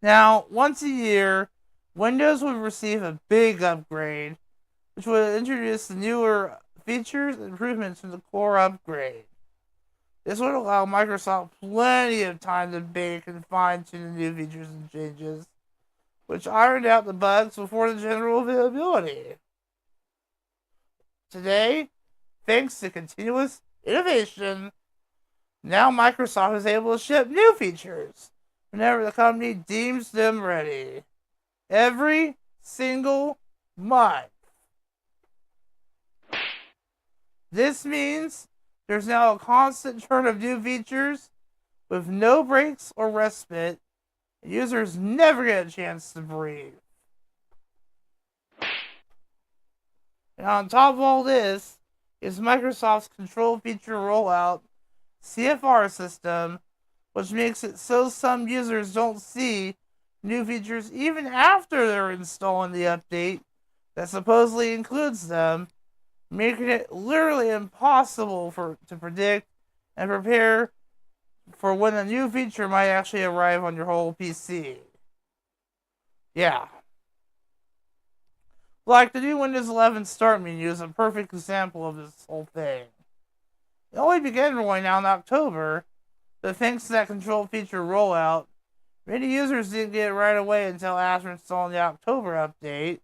Now, once a year, Windows would receive a big upgrade, which would introduce the newer features and improvements from the core upgrade. This would allow Microsoft plenty of time to bake and fine-tune the new features and changes, which ironed out the bugs before the general availability. Today, thanks to continuous innovation, now Microsoft is able to ship new features whenever the company deems them ready. Every single month. This means there's now a constant churn of new features with no breaks or respite. Users never get a chance to breathe. And on top of all this is Microsoft's control feature rollout CFR system, which makes it so some users don't see new features even after they're installing the update that supposedly includes them, making it literally impossible to predict and prepare for when a new feature might actually arrive on your whole PC. Yeah. Like the new Windows 11 Start menu is a perfect example of this whole thing. It only began rolling out in October, but thanks to that control feature rollout, many users didn't get it right away until after installing the October update,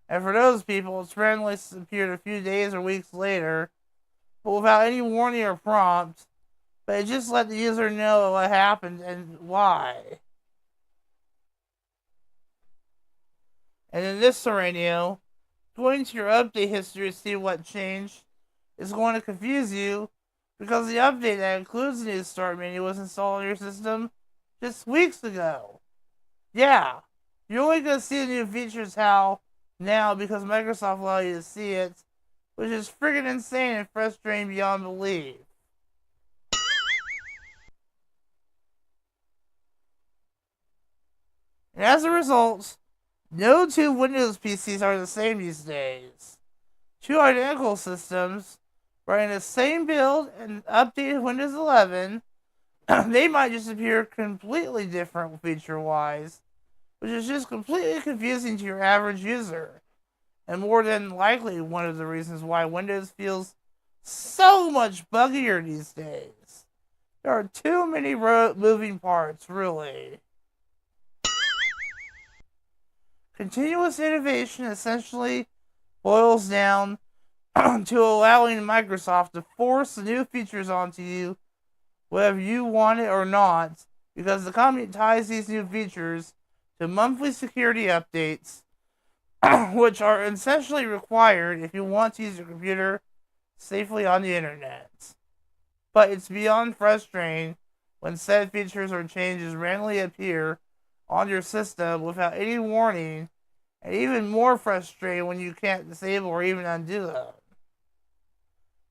and for those people, its randomly appeared a few days or weeks later, but without any warning or prompt, but it just let the user know what happened and why. And in this scenario, going to your update history to see what changed is going to confuse you because the update that includes the new start menu was installed on your system just weeks ago. Yeah, you're only going to see the new features now because Microsoft allowed you to see it, which is friggin' insane and frustrating beyond belief. And as a result, no two Windows PCs are the same these days. Two identical systems running the same build and updated Windows 11, they might just appear completely different feature-wise, which is just completely confusing to your average user, and more than likely one of the reasons why Windows feels so much buggier these days. There are too many moving parts, really. Continuous innovation essentially boils down to allowing Microsoft to force the new features onto you, whether you want it or not, because the company ties these new features to monthly security updates, which are essentially required if you want to use your computer safely on the internet. But it's beyond frustrating when said features or changes randomly appear on your system without any warning, and even more frustrating when you can't disable or even undo them.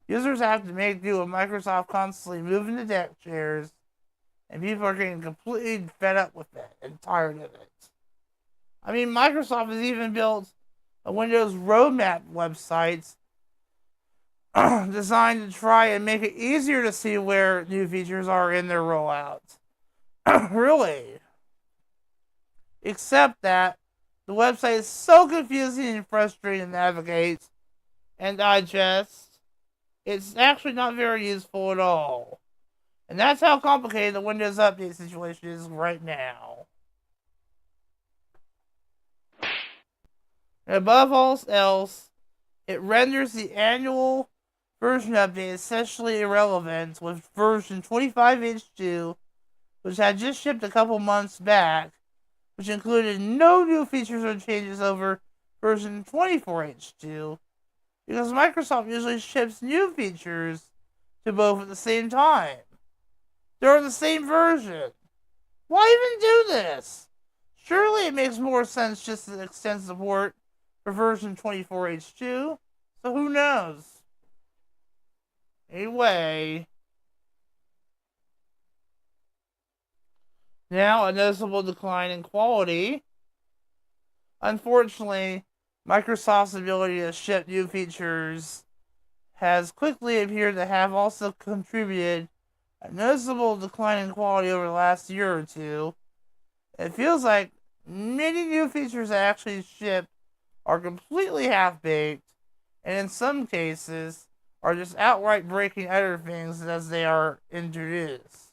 Users have to make do with Microsoft constantly moving the deck chairs, and people are getting completely fed up with it and tired of it. I mean, Microsoft has even built a Windows roadmap website designed to try and make it easier to see where new features are in their rollout. Really. Except that the website is so confusing and frustrating to navigate and digest, it's actually not very useful at all. And that's how complicated the Windows Update situation is right now. And above all else, it renders the annual version update essentially irrelevant, with version 25H2, which had just shipped a couple months back, which included no new features or changes over version 24H2, because Microsoft usually ships new features to both at the same time. They're the same version. Why even do this? Surely it makes more sense just to extend support for version 24H2, so who knows? Anyway, now a noticeable decline in quality. Unfortunately, Microsoft's ability to ship new features has quickly appeared to have also contributed a noticeable decline in quality over the last year or two. It feels like many new features that actually ship are completely half-baked, and in some cases are just outright breaking other things as they are introduced.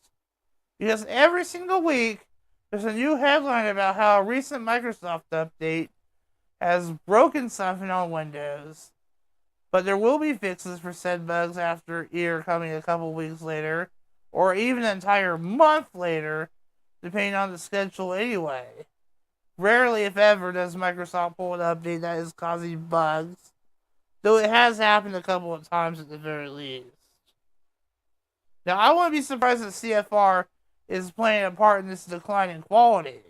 Because every single week, there's a new headline about how a recent Microsoft update has broken something on Windows, but there will be fixes for said bugs after either coming a couple weeks later, or even an entire month later, depending on the schedule anyway. Rarely, if ever, does Microsoft pull an update that is causing bugs, though it has happened a couple of times at the very least. Now, I wouldn't be surprised if CFR is playing a part in this decline in quality.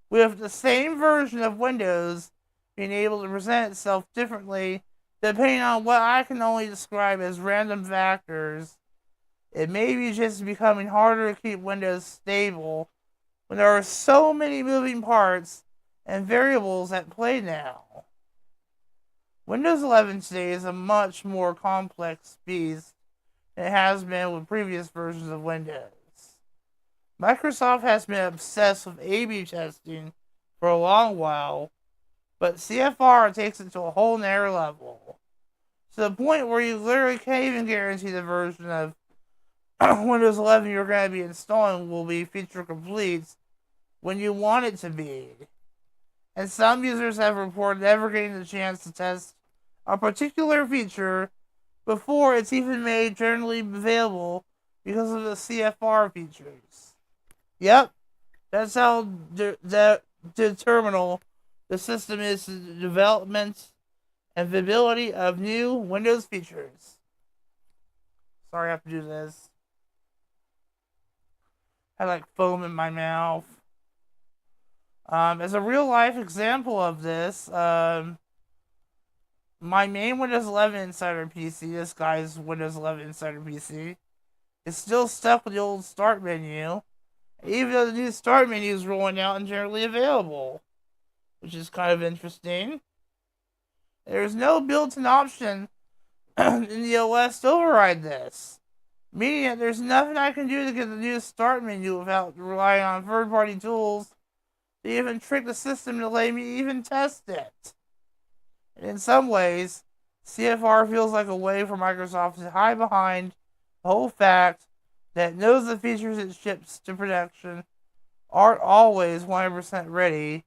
With the same version of Windows being able to present itself differently depending on what I can only describe as random factors, it may be just becoming harder to keep Windows stable when there are so many moving parts and variables at play now. Windows 11 today is a much more complex beast than it has been with previous versions of Windows. Microsoft has been obsessed with A/B testing for a long while, but CFR takes it to a whole nother level, to the point where you literally can't even guarantee the version of Windows 11 you're going to be installing will be feature complete when you want it to be. And some users have reported never getting the chance to test a particular feature before it's even made generally available because of the CFR features. Yep, that's how determinal the system is the development and viability of new Windows features. Sorry I have to do this. I had like foam in my mouth. As a real life example of this, my main Windows 11 Insider PC, this guy's Windows 11 Insider PC, is still stuck with the old start menu, even though the new start menu is rolling out and generally available, which is kind of interesting. There's no built-in option in the OS to override this, meaning that there's nothing I can do to get the new start menu without relying on third-party tools to even trick the system to let me even test it. And in some ways, CFR feels like a way for Microsoft to hide behind the whole fact that it knows the features it ships to production aren't always 100% ready,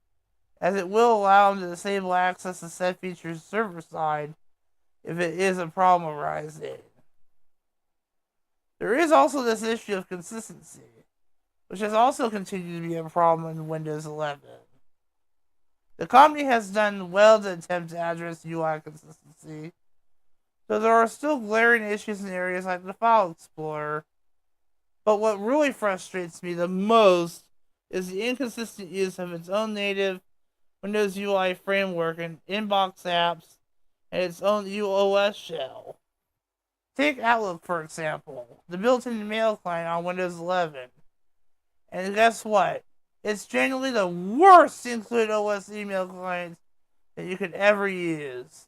as it will allow them to disable access to said features server-side if it is a problem arising. There is also this issue of consistency, which has also continued to be a problem in Windows 11. The company has done well to attempt to address UI consistency, though there are still glaring issues in areas like the File Explorer. But what really frustrates me the most is the inconsistent use of its own native Windows UI framework and inbox apps and its own UOS shell. Take Outlook, for example, the built-in mail client on Windows 11. And guess what? It's generally the worst included OS email client that you could ever use.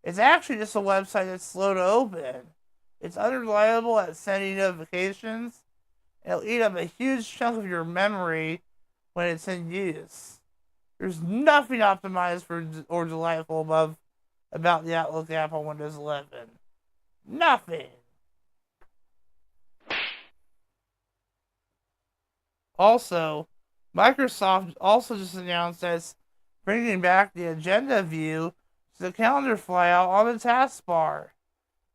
It's actually just a website that's slow to open. It's unreliable at sending notifications. It'll eat up a huge chunk of your memory when it's in use. There's nothing optimized for or delightful about the Outlook app on Windows 11. Nothing. Also, Microsoft also just announced that it's bringing back the agenda view to the calendar flyout on the taskbar.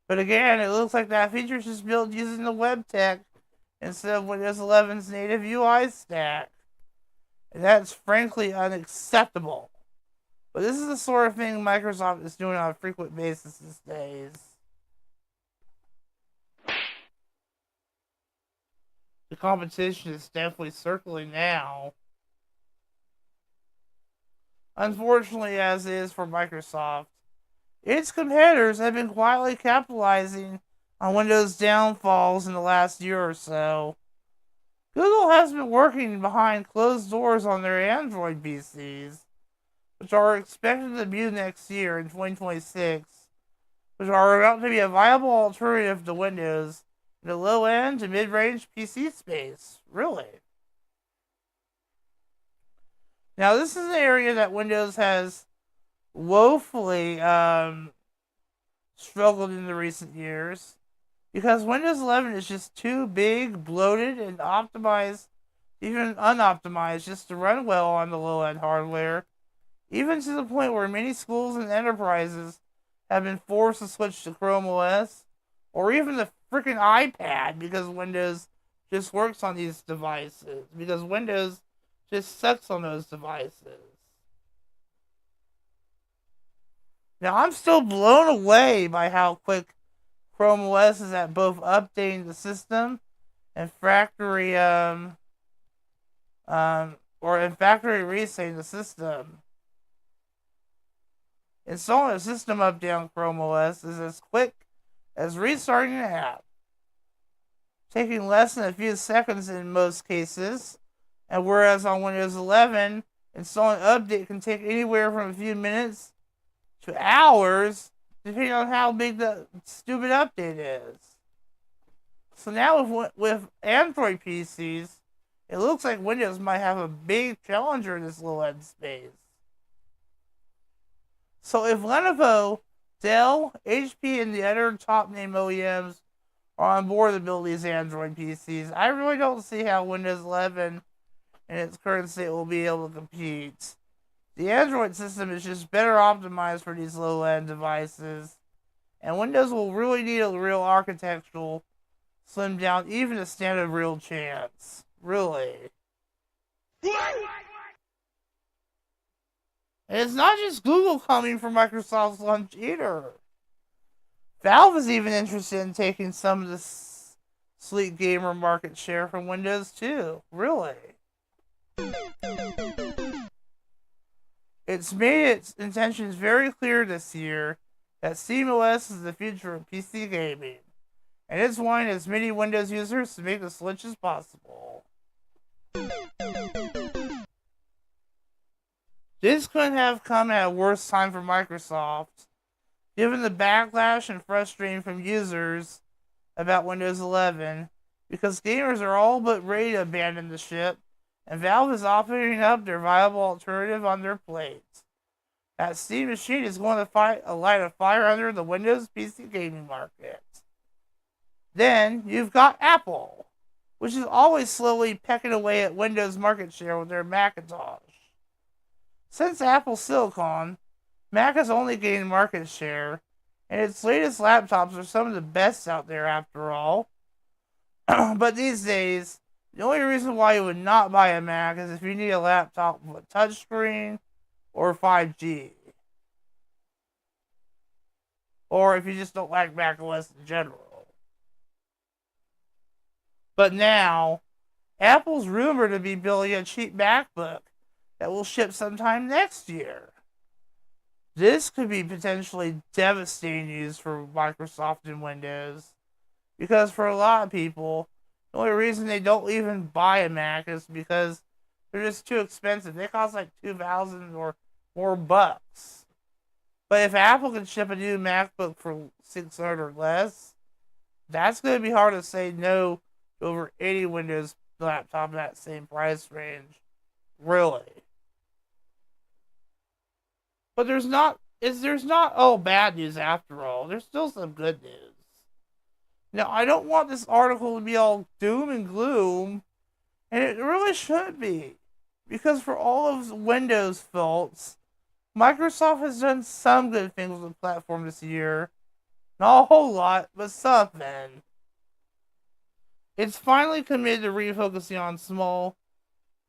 But again, it looks like that feature is just built using the web tech instead of Windows 11's native UI stack. And that's frankly unacceptable. But this is the sort of thing Microsoft is doing on a frequent basis these days. The competition is definitely circling now. Unfortunately, as it is for Microsoft, its competitors have been quietly capitalizing on Windows downfalls in the last year or so. Google has been working behind closed doors on their Android PCs, which are expected to debut next year in 2026, which are about to be a viable alternative to Windows in the low-end to mid-range PC space. Really. Now, this is an area that Windows has woefully struggled in the recent years, because Windows 11 is just too big, bloated, and optimized, even unoptimized, just to run well on the low-end hardware, even to the point where many schools and enterprises have been forced to switch to Chrome OS, or even the freaking iPad, because Windows just works on these devices, because Windows just sucks on those devices. Now, I'm still blown away by how quick Chrome OS is at both updating the system and factory resetting the system. Installing a system update on Chrome OS is as quick as restarting an app, taking less than a few seconds in most cases, and whereas on Windows 11, installing an update can take anywhere from a few minutes to hours, depending on how big the stupid update is. So now with Android PCs, it looks like Windows might have a big challenger in this low-end space. So if Lenovo, Dell, HP, and the other top-name OEMs are on board to build these Android PCs, I really don't see how Windows 11 in its current state will be able to compete. The Android system is just better optimized for these low-end devices, and Windows will really need a real architectural slim down even to stand a real chance. Really. And it's not just Google coming for Microsoft's lunch either. Valve is even interested in taking some of the sleek gamer market share from Windows too. Really. It's made its intentions very clear this year that SteamOS is the future of PC gaming, and it's wanting as many Windows users to make the switch as possible. This couldn't have come at a worse time for Microsoft, given the backlash and frustration from users about Windows 11, because gamers are all but ready to abandon the ship, and Valve is offering up their viable alternative on their plate. That Steam Machine is going to light a fire under the Windows PC gaming market. Then you've got Apple, which is always slowly pecking away at Windows market share with their Macintosh. Since Apple Silicon, Mac has only gained market share, and its latest laptops are some of the best out there after all. But these days, the only reason why you would not buy a Mac is if you need a laptop with a touchscreen or 5G. Or if you just don't like Mac OS in general. But now, Apple's rumored to be building a cheap MacBook that will ship sometime next year. This could be potentially devastating news for Microsoft and Windows, because for a lot of people, the only reason they don't even buy a Mac is because they're just too expensive. They cost like $2,000 or more bucks. But if Apple can ship a new MacBook for $600 or less, that's going to be hard to say no to over 80 Windows laptop in that same price range. Really. But there's not all bad news after all. There's still some good news. Now, I don't want this article to be all doom and gloom, and it really should be. Because for all of Windows' faults, Microsoft has done some good things with the platform this year. Not a whole lot, but something. It's finally committed to refocusing on small,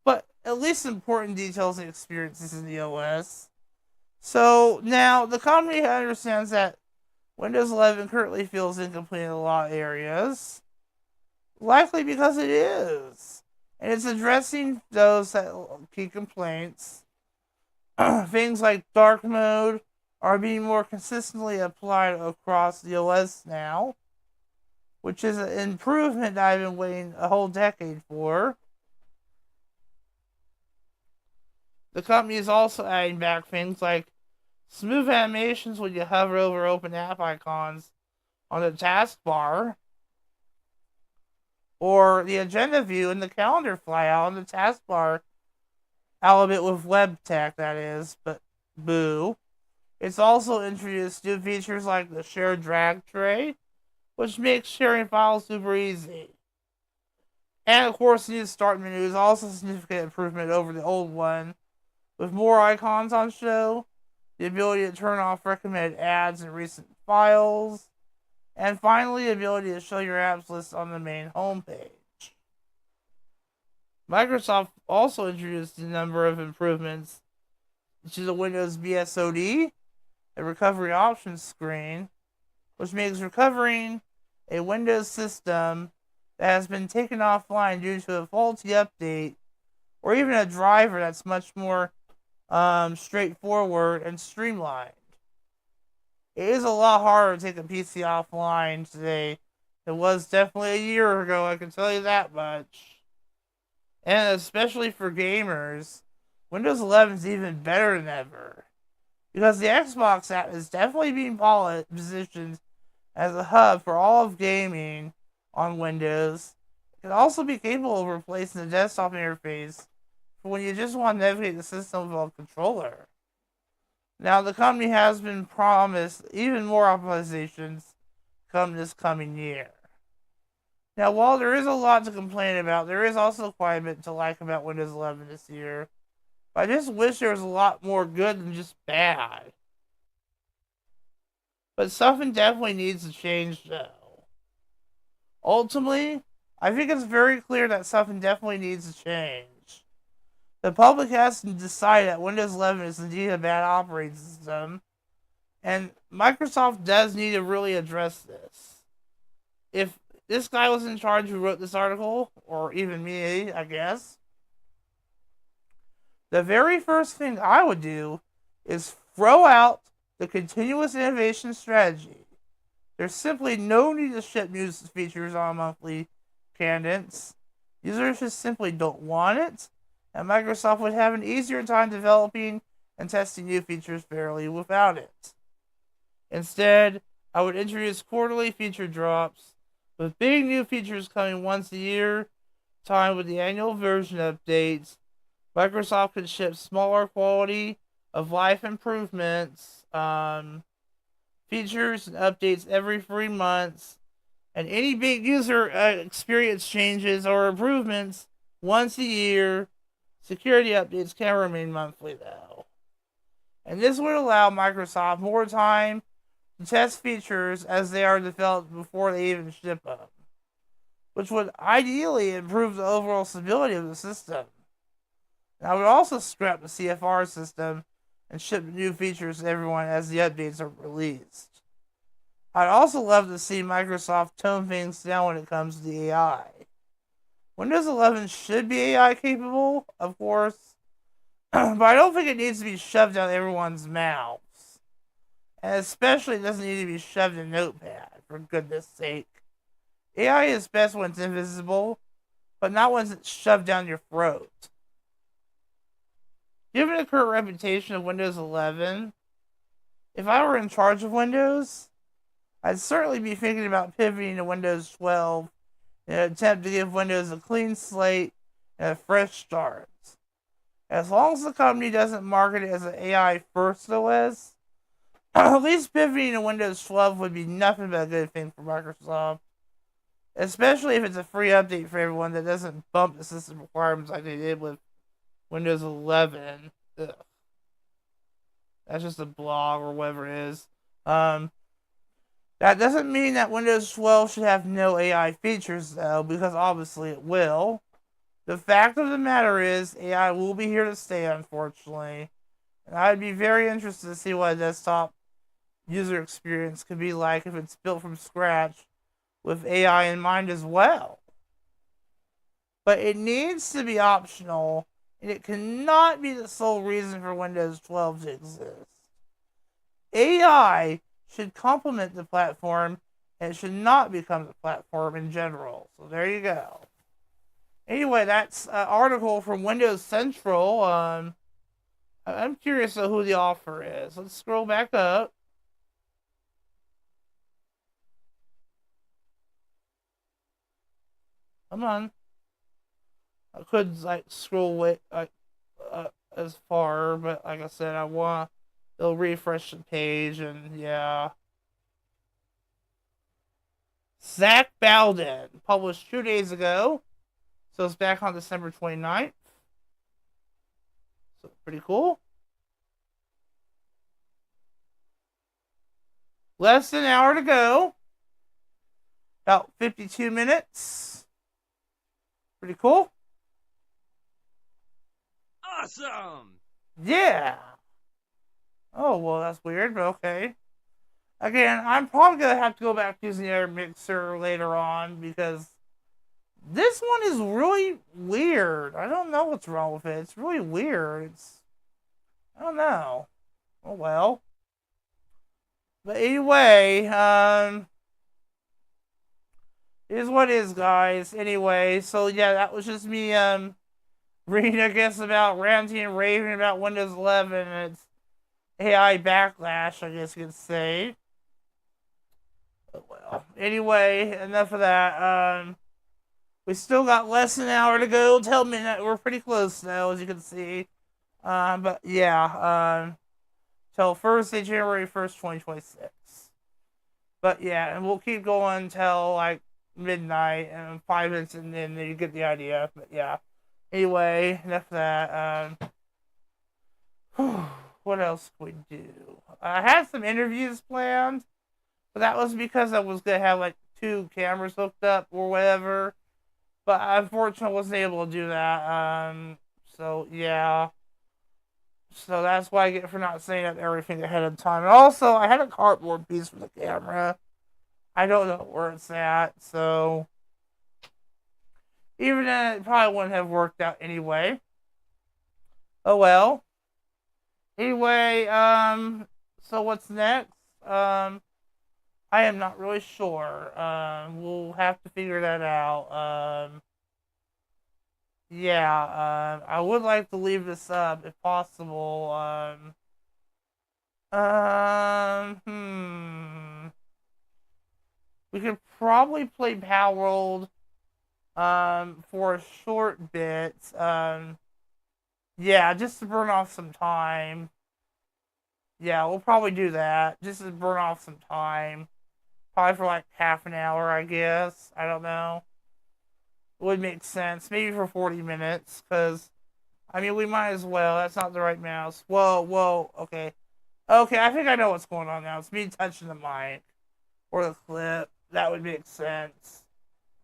but at least important details and experiences in the OS. So now the company understands that Windows 11 currently feels incomplete in a lot of areas, likely because it is, and it's addressing those key complaints. Things like dark mode are being more consistently applied across the OS now, which is an improvement that I've been waiting a whole decade for. The company is also adding back things like smooth animations when you hover over open app icons on the taskbar, or the agenda view in the calendar flyout on the taskbar, albeit with web tech, that is, but boo. It's also introduced new features like the shared drag tray, which makes sharing files super easy. And of course, the new start menu is also a significant improvement over the old one, with more icons on show, the ability to turn off recommended ads and recent files, and finally, the ability to show your apps list on the main homepage. Microsoft also introduced a number of improvements to the Windows BSOD, a recovery options screen, which makes recovering a Windows system that has been taken offline due to a faulty update, or even a driver that's much more straightforward and streamlined. It is a lot harder to take a PC offline today than it was definitely a year ago, I can tell you that much. And especially for gamers, Windows 11 is even better than ever, because the Xbox app is definitely being positioned as a hub for all of gaming on Windows. It can also be capable of replacing the desktop interface for when you just want to navigate the system with a controller. Now, the company has been promised even more optimizations come this coming year. Now, while there is a lot to complain about, there is also quite a bit to like about Windows 11 this year. But I just wish there was a lot more good than just bad. But something definitely needs to change, though. Ultimately, I think it's very clear that something definitely needs to change. The public has to decide that Windows 11 is indeed a bad operating system, and Microsoft does need to really address this. If this guy was in charge who wrote this article, or even me, I guess, the very first thing I would do is throw out the continuous innovation strategy. There's simply no need to ship new features on a monthly cadence. Users just simply don't want it, and Microsoft would have an easier time developing and testing new features fairly without it. Instead, I would introduce quarterly feature drops, with big new features coming once a year, timed with the annual version updates. Microsoft could ship smaller quality of life improvements, features and updates every 3 months, and any big user experience changes or improvements once a year. Security updates can remain monthly, though. And this would allow Microsoft more time to test features as they are developed before they even ship them, which would ideally improve the overall stability of the system. And I would also scrap the CFR system and ship new features to everyone as the updates are released. I'd also love to see Microsoft tone things down when it comes to the AI. Windows 11 should be AI capable, of course, but I don't think it needs to be shoved down everyone's mouths. And especially it doesn't need to be shoved in Notepad, for goodness sake. AI is best when it's invisible, but not when it's shoved down your throat. Given the current reputation of Windows 11, if I were in charge of Windows, I'd certainly be thinking about pivoting to Windows 12 in an attempt to give Windows a clean slate and a fresh start. As long as the company doesn't market it as an AI first OS, at least pivoting to Windows 12 would be nothing but a good thing for Microsoft. Especially if it's a free update for everyone that doesn't bump the system requirements like they did with Windows 11. Ugh. That's just a blog or whatever it is. That doesn't mean that Windows 12 should have no AI features, though, because obviously it will. The fact of the matter is, AI will be here to stay, unfortunately. And I'd be very interested to see what a desktop user experience could be like if it's built from scratch with AI in mind as well. But it needs to be optional, and it cannot be the sole reason for Windows 12 to exist. AI should complement the platform, and it should not become the platform in general. So there you go. Anyway, that's an article from Windows Central. I'm curious of who the author is. Let's scroll back up. Come on. I could scroll way as far, but like I said, they'll refresh the page, and yeah. Zach Bowden, published 2 days ago. So it's back on December 29th. So pretty cool. Less than an hour to go. About 52 minutes. Pretty cool. Awesome! Yeah. Oh, well, that's weird, but okay. Again, I'm probably going to have to go back to using the air mixer later on because this one is really weird. I don't know what's wrong with it. It's really weird. I don't know. Oh, well. But anyway, it is what it is, guys. Anyway, so yeah, that was just me, reading, I guess, about ranting and raving about Windows 11 and its AI backlash, I guess you could say. Oh, well. Anyway, enough of that. We still got less than an hour to go till midnight. We're pretty close now, as you can see. But yeah, till Thursday, January 1st, 2026. But yeah, and we'll keep going till like midnight and 5 minutes, and then you get the idea. But yeah. Anyway, enough of that. What else could we do? I had some interviews planned, but that was because I was going to have like 2 cameras hooked up or whatever. But unfortunately, I wasn't able to do that. So, yeah. So that's what I get for not setting up everything ahead of time. And also, I had a cardboard piece for the camera. I don't know where it's at, so... Even then, it probably wouldn't have worked out anyway. Oh well. Anyway, so what's next? I am not really sure. We'll have to figure that out. Yeah, I would like to leave this up if possible. We could probably play Power World, for a short bit. Yeah, just to burn off some time. Yeah, we'll probably do that, just to burn off some time. Probably for like half an hour, I guess. I don't know. Would make sense. Maybe for 40 minutes, because, I mean, we might as well. That's not the right mouse. Whoa, okay. Okay, I think I know what's going on now. It's me touching the mic. Or the clip. That would make sense.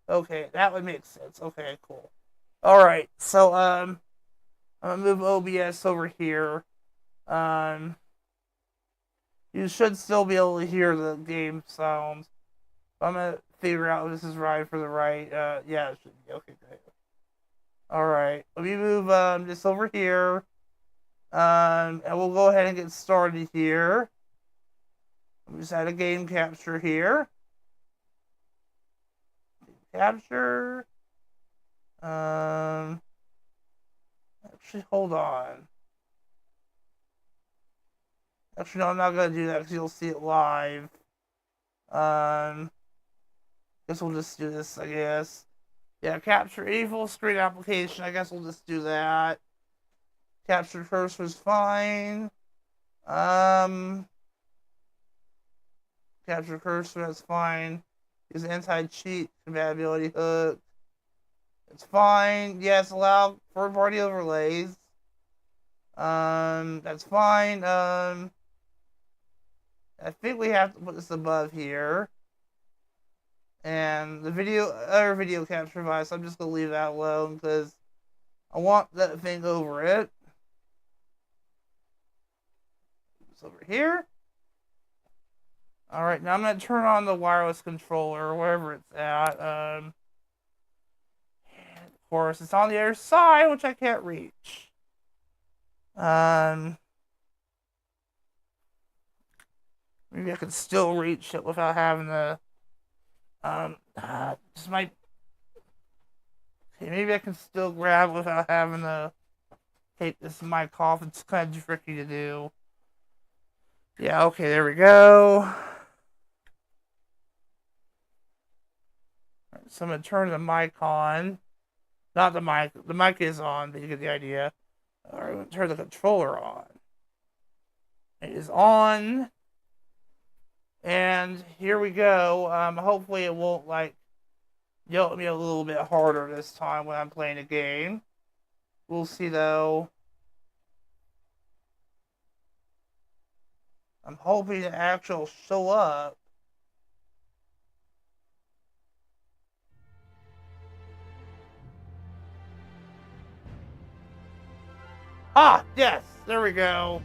Okay, that would make sense. Okay, cool. Alright, so, I'm gonna move OBS over here. You should still be able to hear the game sounds. I'm gonna figure out if this is right for the right. Yeah, it should be. Okay, great. Alright, let me move this over here. And we'll go ahead and get started here. We just had a game capture here. Capture. Actually, hold on. Actually, no, I'm not gonna do that because you'll see it live. Guess we'll just do this, I guess. Yeah, capture a full screen application. I guess we'll just do that. Capture cursor is fine. Capture cursor, that's fine. Use anti-cheat compatibility hook. It's fine. Yes, allow third-party overlays. That's fine. I think we have to put this above here. And the other video capture device, I'm just gonna leave that alone because I want that thing over it. It's over here. Alright, now I'm gonna turn on the wireless controller, wherever it's at. Of course, it's on the other side, which I can't reach. Maybe I could still reach it without having to, just might, okay, maybe I can still grab it without having to take this mic off. It's kind of tricky to do. Yeah, okay, there we go. Alright, so I'm going to turn the mic on. Not the mic. The mic is on, but you get the idea. Alright, I'm going to turn the controller on. It is on. And here we go. Hopefully it won't, like, yell at me a little bit harder this time when I'm playing a game. We'll see, though. I'm hoping it actually will show up. Ah, yes, there we go.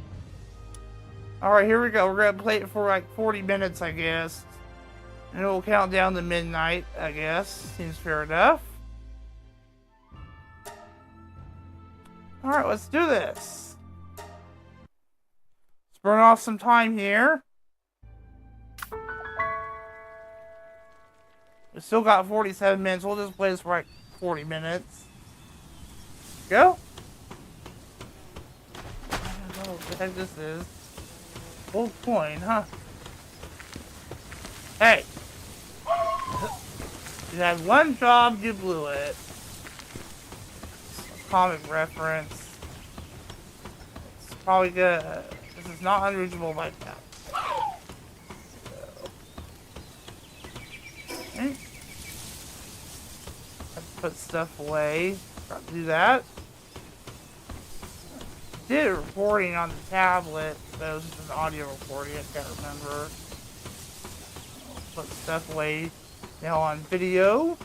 Alright, here we go. We're going to play it for like 40 minutes, I guess. And it will count down to midnight, I guess. Seems fair enough. Alright, let's do this. Let's burn off some time here. We still got 47 minutes. We'll just play this for like 40 minutes. Go. I don't know what the heck this is. Old coin, huh? Hey! You had one job, you blew it. A comic reference. It's probably good. This is not unreachable by now. Okay. Let's put stuff away. Got to do that. Did a recording on the tablet, but it was just an audio recording, I can't remember. Put stuff away now on video.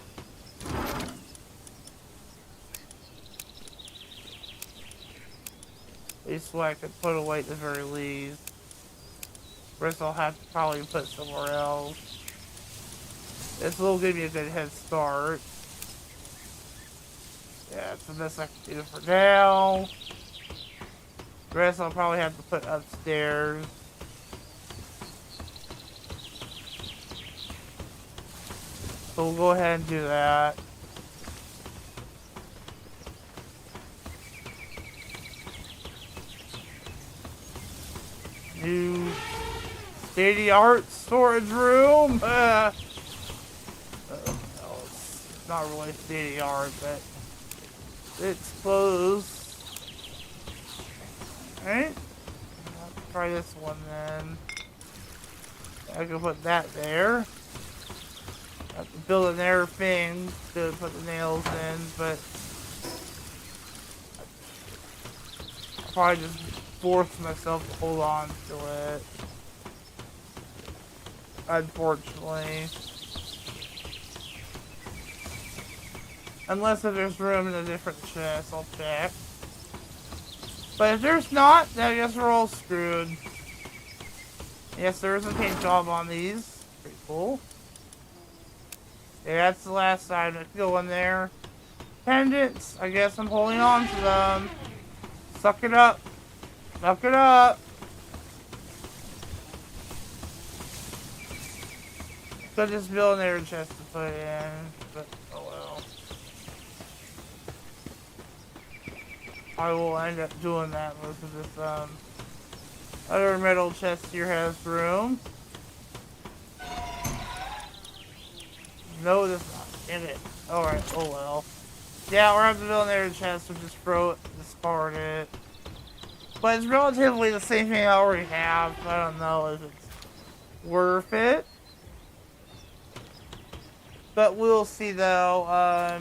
least what I could put away at the very least. Rest I'll have to probably put somewhere else. This will give me a good head start. Yeah, that's the best I can do for now. The rest I'll probably have to put upstairs. So we'll go ahead and do that. New state-of-the-art storage room. No, it's not really state-of-the-art, but it's close. Alright. Let's try this one then. I can put that there. Have to build another thing to put the nails in, but I'll probably just force myself to hold on to it. Unfortunately. Unless if there's room in a different chest, I'll check. But if there's not, then I guess we're all screwed. Yes, there is a paint job on these. Pretty cool. Yeah, that's the last item that can go in there. Pendants, I guess I'm holding on to them. Suck it up. Suck it up. Could just build another chest to put in, but oh well. I will end up doing that most of this, other metal chest here has room. No, it does not. Damn it. Alright, oh well. Yeah, we're having to build another chest, we'll just throw it, discard it. But it's relatively the same thing I already have, so I don't know if it's worth it. But we'll see though,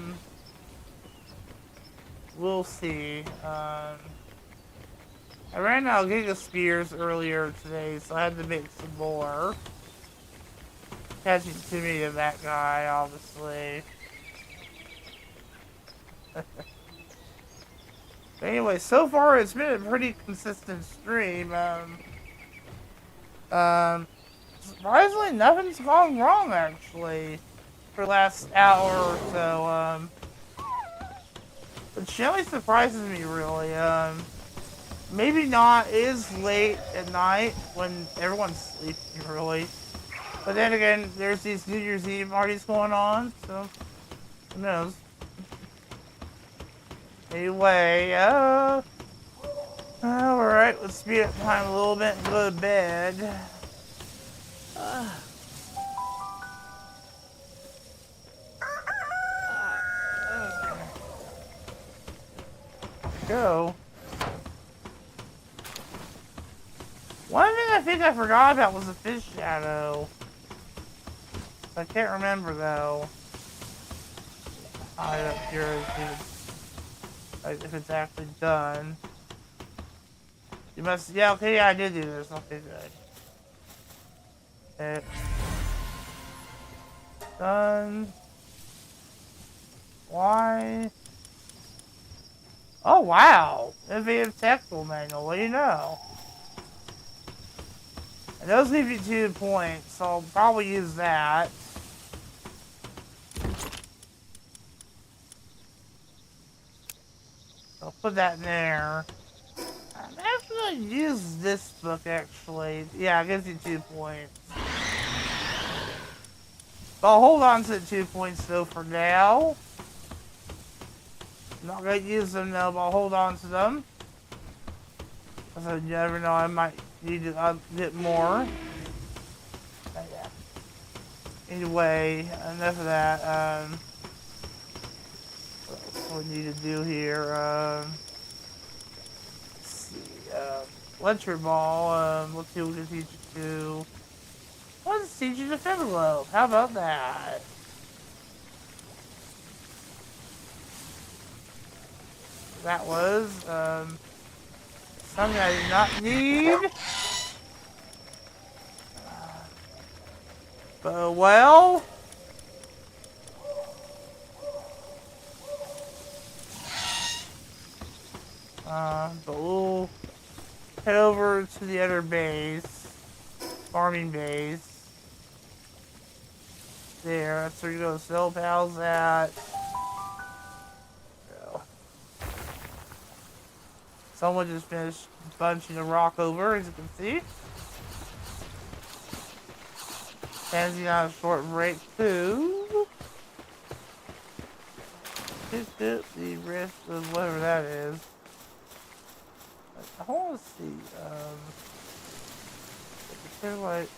we'll see. I ran out of Giga Spears earlier today, so I had to make some more. Catching too many of that guy, obviously. Anyway, so far it's been a pretty consistent stream. Surprisingly, nothing's gone wrong actually for the last hour or so. It generally surprises me really. Maybe not. It is late at night when everyone's sleeping really. But then again, there's these New Year's Eve parties going on, so who knows? Anyway, alright, let's speed up time a little bit and go to bed. Go. One thing I think I forgot about was the fish shadow. I can't remember though. I don't care if it's actually done. You must, yeah, okay, yeah, I did do this. Okay, good. Done. Why? Oh, wow. Innovative technical manual, what do you know? And those give you 2 points, so I'll probably use that. I'll put that in there. I'm actually going to use this book, actually. Yeah, it gives you 2 points. But I'll hold on to the 2 points, though, for now. I'm not going to use them, though, but I'll hold on to them. Because I never know, I might need to get more. But yeah. Anyway, enough of that. What we need to do here, let's see, lecture ball, let's see what we can teach you to. Let's teach you to Fibberglobe, how about that? That was, something I did not need. But, well... but we'll head over to the other base, farming base. There, that's where you go sell pals at. So. Someone just finished bunching the rock over, as you can see. Pansy on a short break too. Picked up the rest of whatever that is. I want to see. They're like.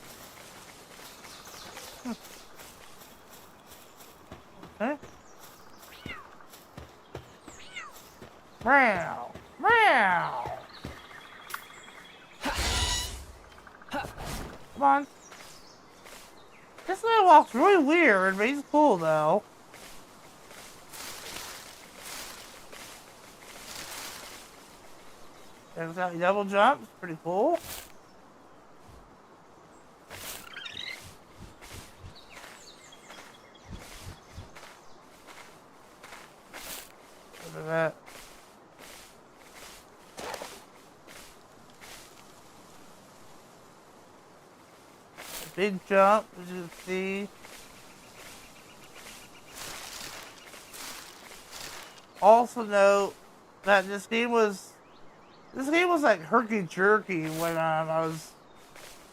Okay. Meow. Meow. Come on. This guy walks really weird, but he's cool though. There's that double jump, pretty cool. Look at that. Big jump, as you can see. Also note that this game was like herky-jerky when I was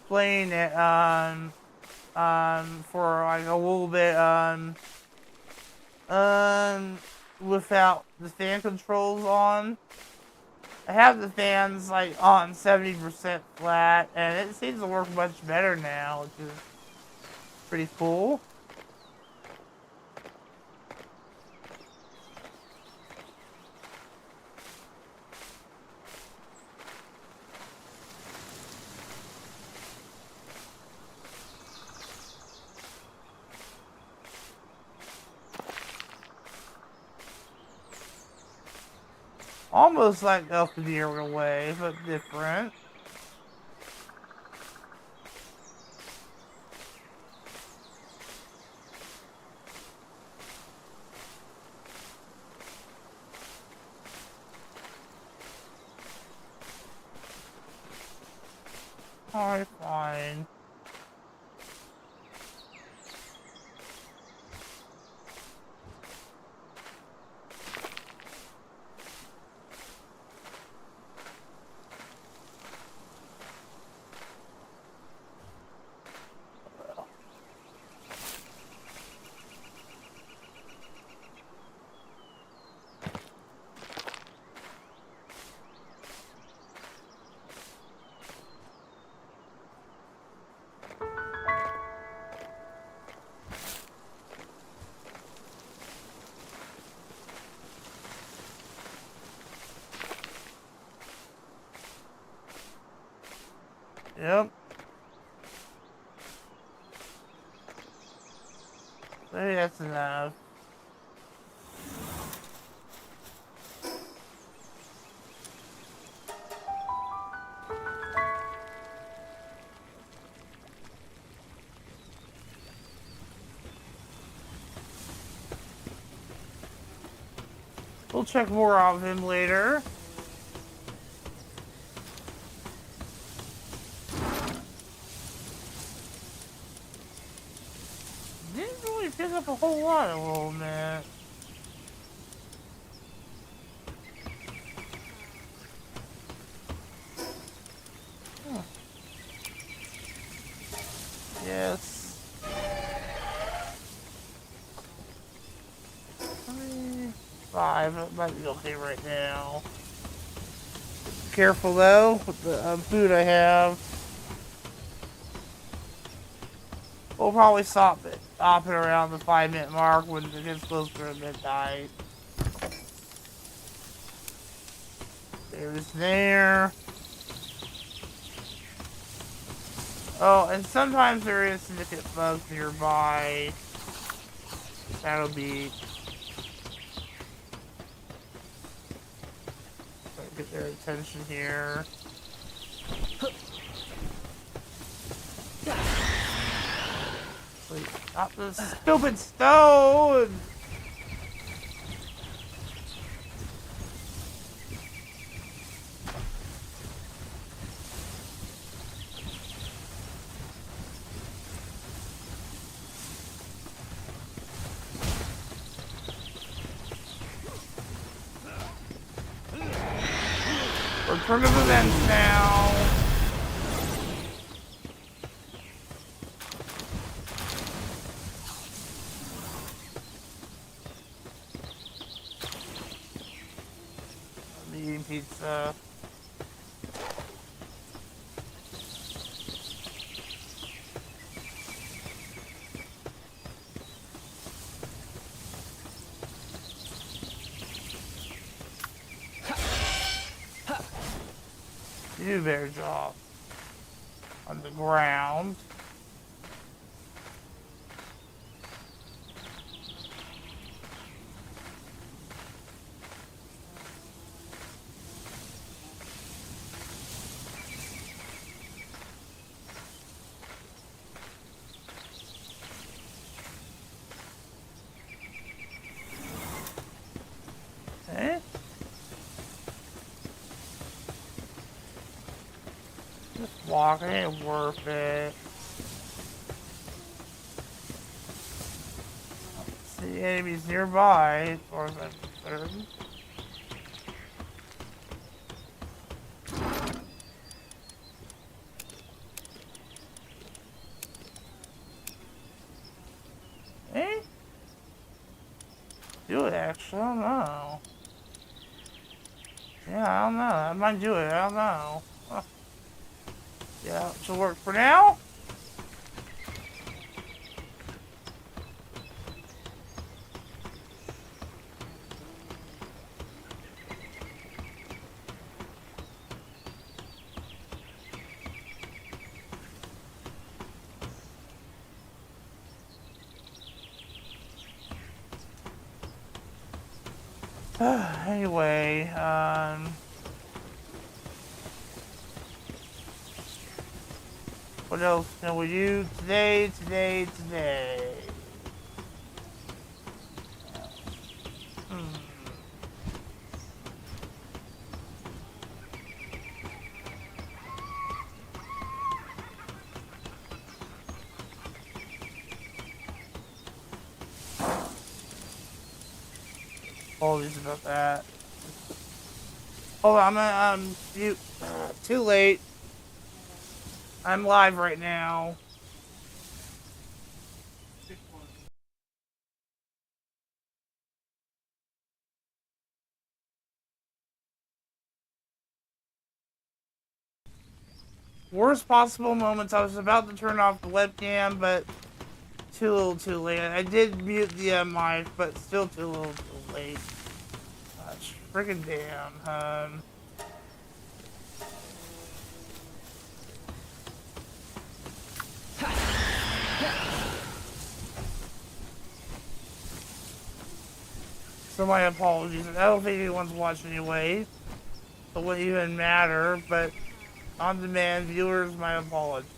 playing it for like a little bit without the fan controls on. I have the fans like on 70% flat, and it seems to work much better now, which is pretty cool. Almost like Up in the Aerial Way, but different. Alright, fine. Yep. Maybe that's enough. We'll check more of him later. Didn't really pick up a whole lot of little man. Huh. Yes. 5, that might be okay right now. Careful though with the food I have. We'll probably stop it around the 5-minute mark when it gets closer to midnight. There's there. Oh, and sometimes there is syndicate bugs nearby. That'll be. Get their attention here. Wait, stop this stupid stone! turn of events now. I'm eating pizza. You better drop on the ground. Okay. Just walking ain't worth it. I don't see enemies nearby, as far as I'm concerned. Eh? Do it, actually, I don't know. Yeah, I don't know. I might do it, I don't know. Huh. Yeah, it should work for now. Anyway, what else can we do today? Apologies about that. Hold on, I'm gonna mute. Too late. I'm live right now. Worst possible moments. I was about to turn off the webcam, but too little too late. I did mute the mic, but still too little too late. Gosh, friggin' damn. So my apologies. I don't think anyone's watching anyway. So it wouldn't even matter, but on-demand viewers, my apologies.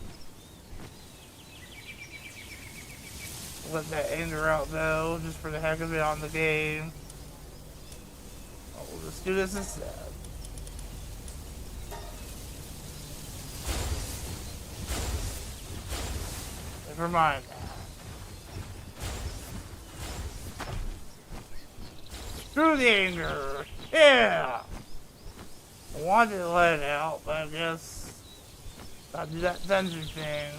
Let that anger out though, just for the heck of it on the game. Oh, we'll just do this instead. Never mind that. Screw the anger! Yeah! I wanted to let it out, but I guess I'll do that dungeon thing.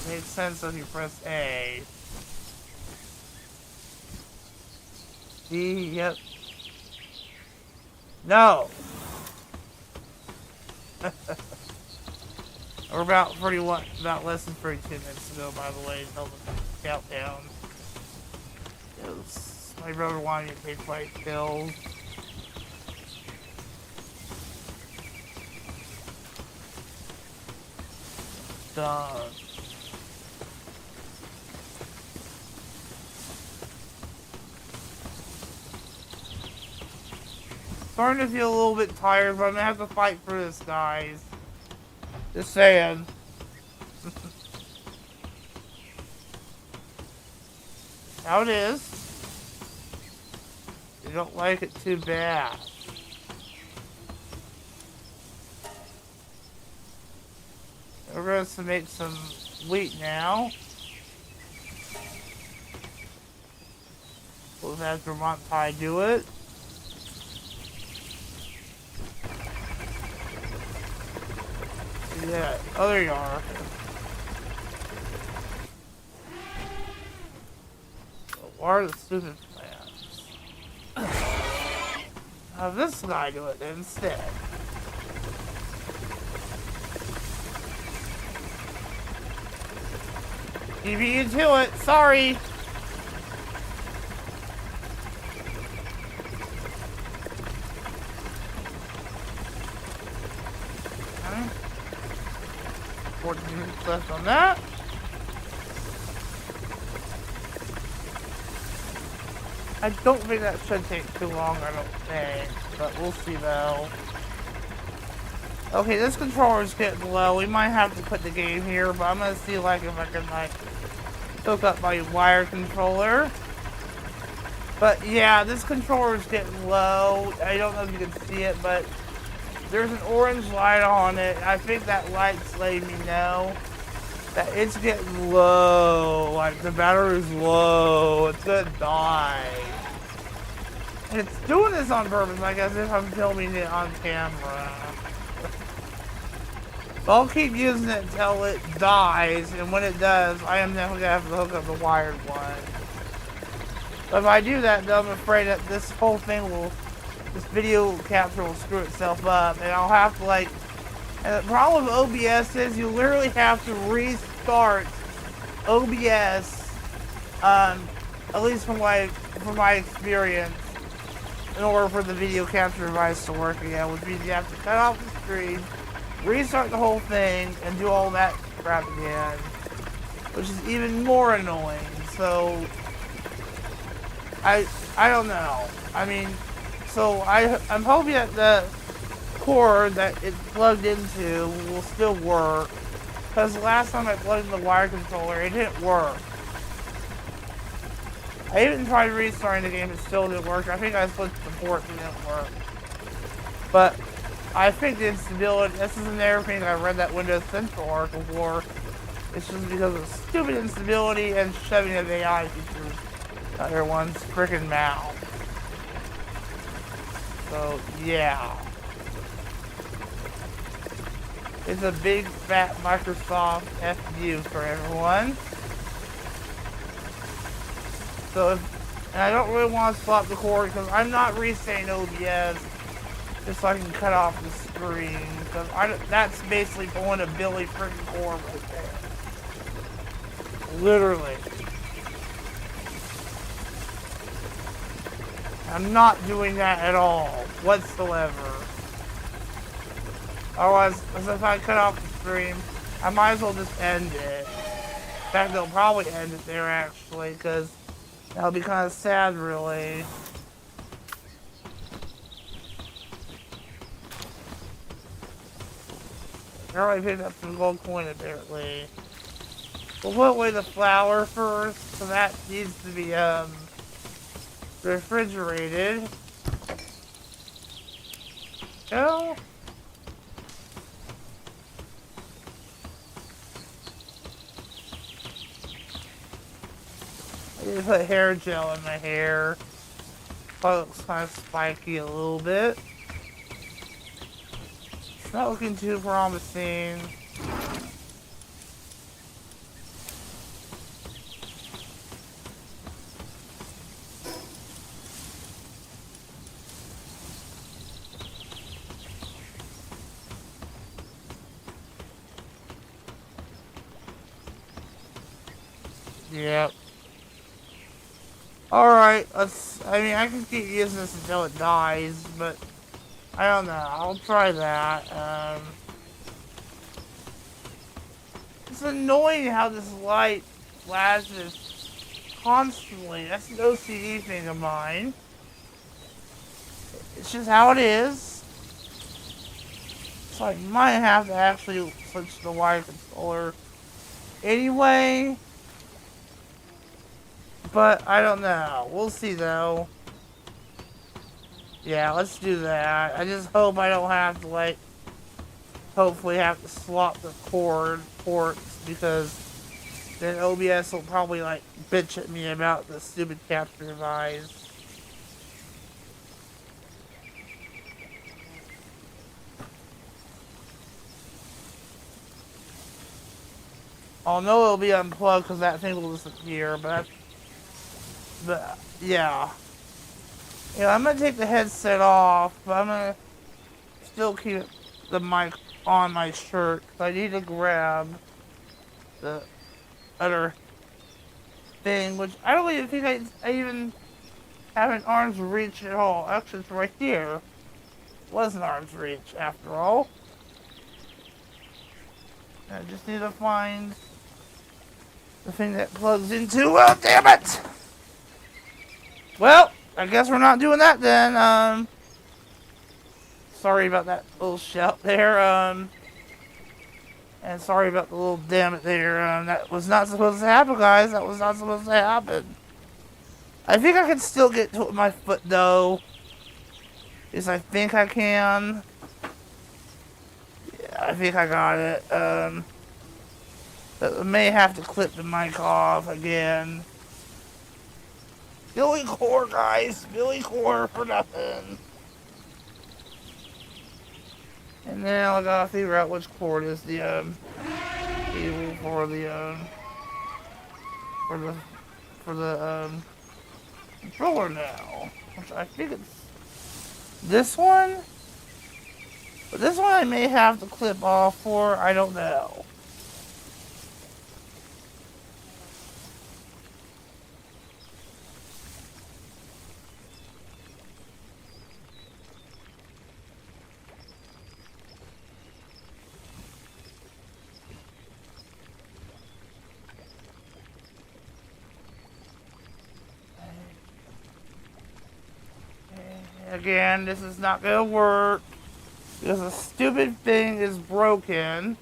Makes sense if you press A. D, yep. No! We're about less than 32 minutes ago, by the way, until the countdown. My brother wanted me to take flight pills. Done. Starting to feel a little bit tired, but I'm gonna have to fight for this, guys. Just saying. How it is. You don't like it too bad. We're going to make some wheat now. We'll have Vermont Pie do it. Yeah. Oh, there you are. What are the stupid plans? Have this guy do it instead. He beat you to it. Sorry. Okay. 14 minutes left on that. I don't think that should take too long, I don't think. But we'll see though. Okay, this controller's getting low. We might have to put the game here, but I'm gonna see like if I can like hook up my wire controller. But yeah, this controller's getting low. I don't know if you can see it, but there's an orange light on it. I think that light's letting me know that it's getting low. Like the battery's low. It's gonna die. And it's doing this on purpose, like as if I'm filming it on camera. I'll keep using it until it dies, and when it does, I am definitely gonna have to hook up the wired one. But if I do that, though, I'm afraid that this whole thing this video capture will screw itself up, and I'll have to like, and the problem with OBS is you literally have to restart OBS, at least from my experience, in order for the video capture device to work again, which means you have to cut off the screen, restart the whole thing, and do all that crap again, which is even more annoying. So I don't know. I mean, so I'm hoping that the cord that it's plugged into will still work, because the last time I plugged in the wire controller, it didn't work. I even tried restarting the game, it still didn't work. I think I switched the port and it didn't work. But I think the instability, this is another thing I read that Windows Central article for. It's just because of stupid instability and shoving of AI features out everyone's freaking mouth. So, yeah. It's a big fat Microsoft FU for everyone. So, and I don't really want to swap the cord because I'm not resetting OBS just so I can cut off the screen. Because that's basically pulling a Billy freaking cord right there. Literally. I'm not doing that at all, whatsoever. Otherwise, if I cut off the stream, I might as well just end it. In fact, they'll probably end it there, actually, because that'll be kind of sad, really. I already picked up some gold coin, apparently. We'll put away the flour first, so that needs to be, refrigerated. Go. I need to put hair gel in my hair. Probably looks kind of spiky a little bit. It's not looking too promising. Yep. Alright, I mean, I can keep using this until it dies, but I don't know. I'll try that. It's annoying how this light flashes constantly. That's an OCD thing of mine. It's just how it is. So I might have to actually switch the wire controller anyway. But I don't know. We'll see though. Yeah, let's do that. I just hope I don't have to like hopefully have to swap the cord ports, because then OBS will probably like bitch at me about the stupid capture device. I'll know it'll be unplugged because that thing will disappear, but yeah. Yeah, I'm gonna take the headset off, but I'm gonna still keep the mic on my shirt because I need to grab the other thing, which I don't even think I even have an arm's reach at all. Actually, it's right here. It was an arm's reach after all. I just need to find the thing that plugs into. Well, damn it! Well, I guess we're not doing that then. Sorry about that little shout there. And sorry about the little damn it there. That was not supposed to happen, guys. That was not supposed to happen. I think I can still get to my foot, though. Yes, I think I can. Yeah, I think I got it. But I may have to clip the mic off again. Billy Core, guys. Billy Core for nothing. And now I gotta figure out which cord is the cable for the controller now. Which I think it's this one. But this one I may have to clip off for, I don't know. Again, this is not gonna work because the stupid thing is broken.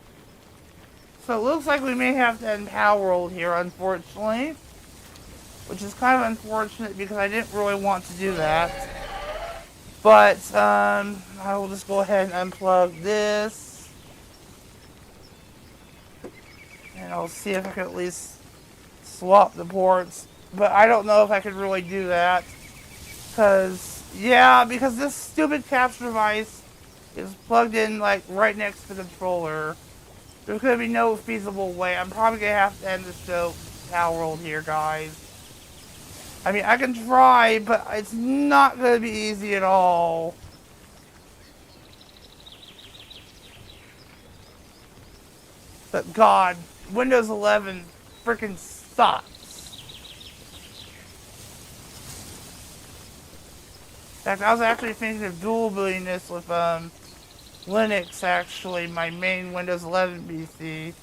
So it looks like we may have to end Power World here, unfortunately. Which is kind of unfortunate because I didn't really want to do that. But, I will just go ahead and unplug this. And I'll see if I can at least swap the ports. But I don't know if I could really do that. Because this stupid capture device is plugged in, like, right next to the controller. There's going to be no feasible way. I'm probably going to have to end the show, Power World here, guys. I mean, I can try, but it's not going to be easy at all. But God, Windows 11 freaking sucks. In fact, I was actually thinking of dual booting this with Linux, actually, my main Windows 11 PC.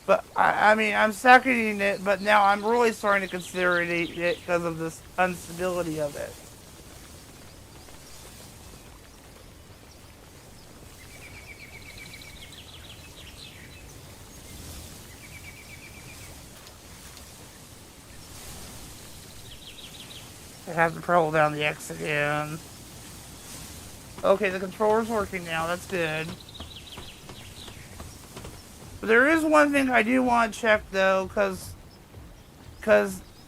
But, I mean, I'm seconding it, but now I'm really starting to consider it because of this instability of it. I have to scroll down the X again. Okay, the controller's working now. That's good. But there is one thing I do want to check though, because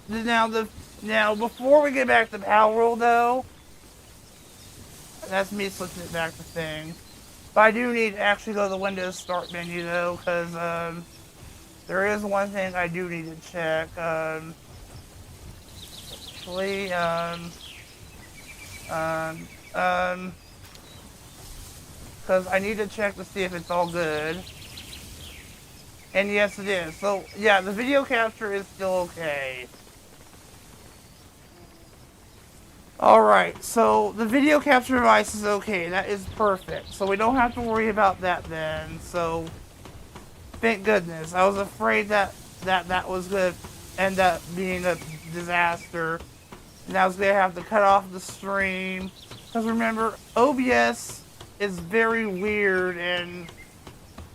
now before we get back to Power World though, that's me switching it back to thing. But I do need to actually go to the Windows Start menu though, because there is one thing I do need to check. Because I need to check to see if it's all good. And yes, it is. So, yeah, the video capture is still okay. Alright, so the video capture device is okay. That is perfect. So we don't have to worry about that then. So, thank goodness. I was afraid that was going to end up being a disaster. And I was going to have to cut off the stream. Because remember, OBS is very weird and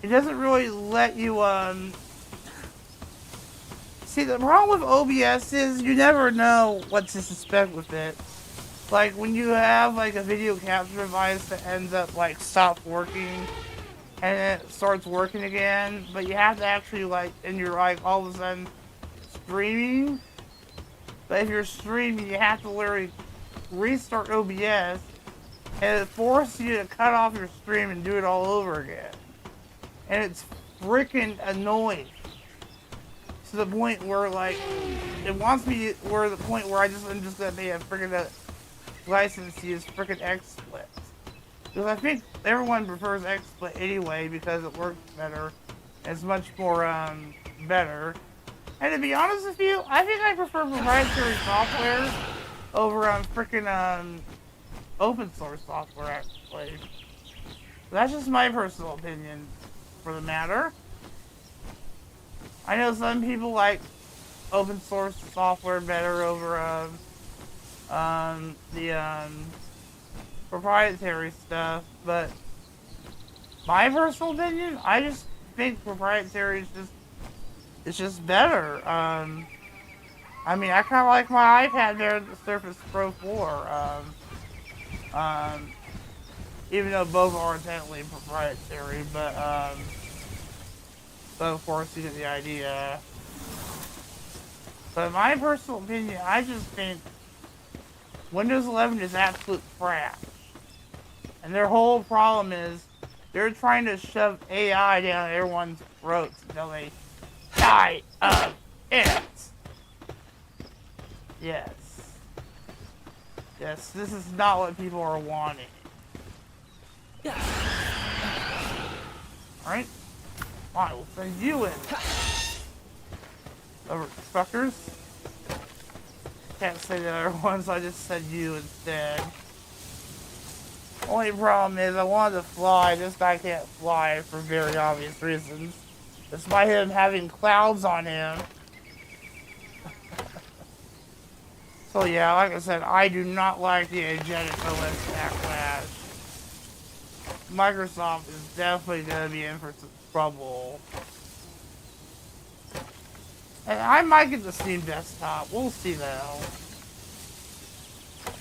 it doesn't really let you, See, the problem with OBS is you never know what to suspect with it. Like, when you have, like, a video capture device that ends up, like, stops working and it starts working again, but you have to actually, like, and you're, like, all of a sudden streaming. But if you're streaming, you have to literally restart OBS, and it forces you to cut off your stream and do it all over again. And it's freaking annoying. to the point where, like, it wants me to, where the point where I'm just gonna pay a freaking license to use freaking XSplit. Because I think everyone prefers XSplit anyway because it works better. It's much more, better. And to be honest with you, I think I prefer proprietary software over, freaking, open source software, actually. That's just my personal opinion for the matter. I know some people like open source software better over, the, proprietary stuff, but my personal opinion, I just think proprietary is just better. I mean, I kind of like my iPad better than the Surface Pro 4. Even though both are technically proprietary, but of course you get the idea. But in my personal opinion, I just think Windows 11 is absolute crap. And their whole problem is they're trying to shove AI down everyone's throats until they die of it. Yes. Yes, this is not what people are wanting. Alright? Fine, we'll send you in. Over suckers. Can't say the other ones, I just said you instead. Only problem is I wanted to fly. This guy can't fly for very obvious reasons. Despite him having clouds on him. So yeah, like I said, I do not like the Agentic OS backlash. Microsoft is definitely going to be in for some trouble. And I might get the Steam Desktop. We'll see though.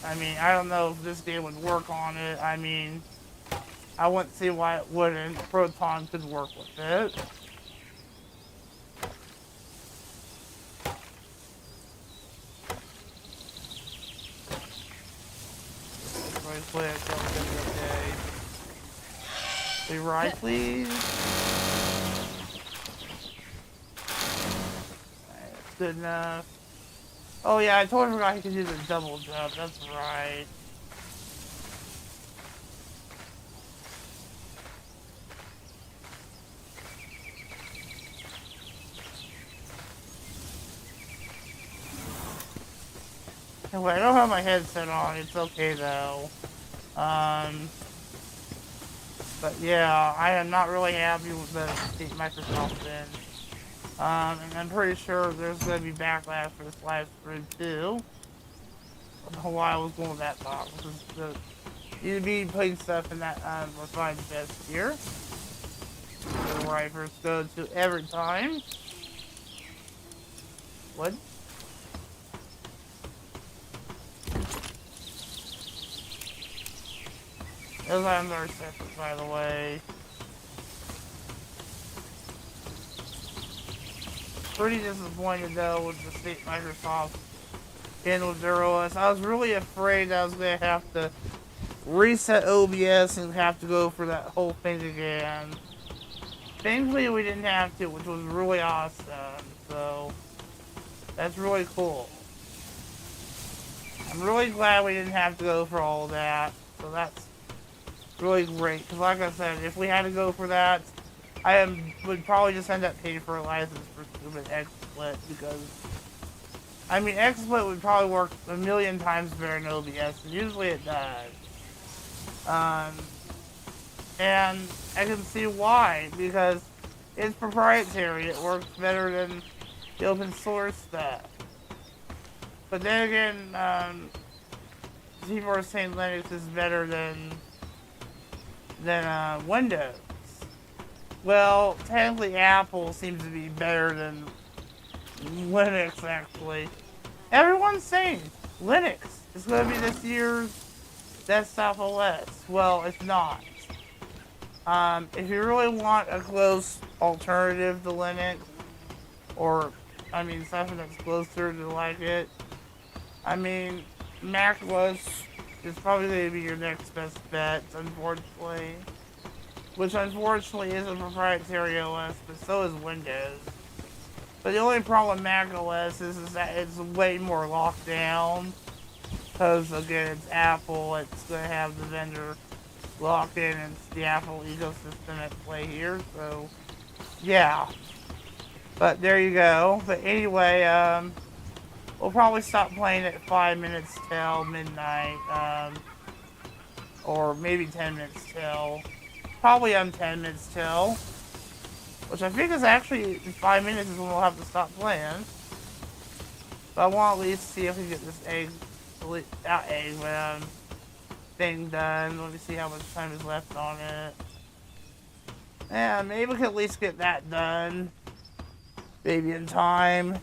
I mean, I don't know if this game would work on it. I mean, I wouldn't see why it wouldn't. Proton could work with it. Play it, so it's gonna be okay. Be right, please. That's good enough. Oh yeah, I totally forgot he could do the double jump. That's right. Anyway, I don't have my headset on. It's okay though. But yeah, I am not really happy with the state Microsoft in. And I'm pretty sure there's going to be backlash for this live stream too. I don't know why I was going with that thought. Because you need to be putting stuff in that refined best here. Where I first go to every time. What? Those items are separate, by the way. Pretty disappointed though with the state Microsoft in with their OS. I was really afraid I was going to have to reset OBS and have to go for that whole thing again. Thankfully we didn't have to, which was really awesome. So that's really cool. I'm really glad we didn't have to go for all that. So that's really great. Because like I said, if we had to go for that, would probably just end up paying for a license for stupid XSplit, because I mean XSplit would probably work a million times better than OBS, and usually it does. And I can see why, because it's proprietary. It works better than the open source stuff. But then again, people are saying Linux is better than Windows. Well, technically Apple seems to be better than Linux, actually. Everyone's saying Linux is going to be this year's desktop OS. Well, it's not. If you really want a close alternative to Linux, or, I mean, something that's closer to like it, I mean, Mac OS is probably going to be your next best bet, unfortunately. Which unfortunately is a proprietary OS, but so is Windows. But the only problem with macOS is that it's way more locked down. Because, again, it's Apple. It's going to have the vendor locked in. And it's the Apple ecosystem at play here. So, yeah. But there you go. But anyway, we'll probably stop playing at 5 minutes till midnight. Or maybe 10 minutes till. Probably 10 minutes till. Which I think is actually, in 5 minutes is when we'll have to stop playing. But I want to at least see if we can get this thing done. Let me see how much time is left on it. Yeah, maybe we can at least get that done. Maybe in time.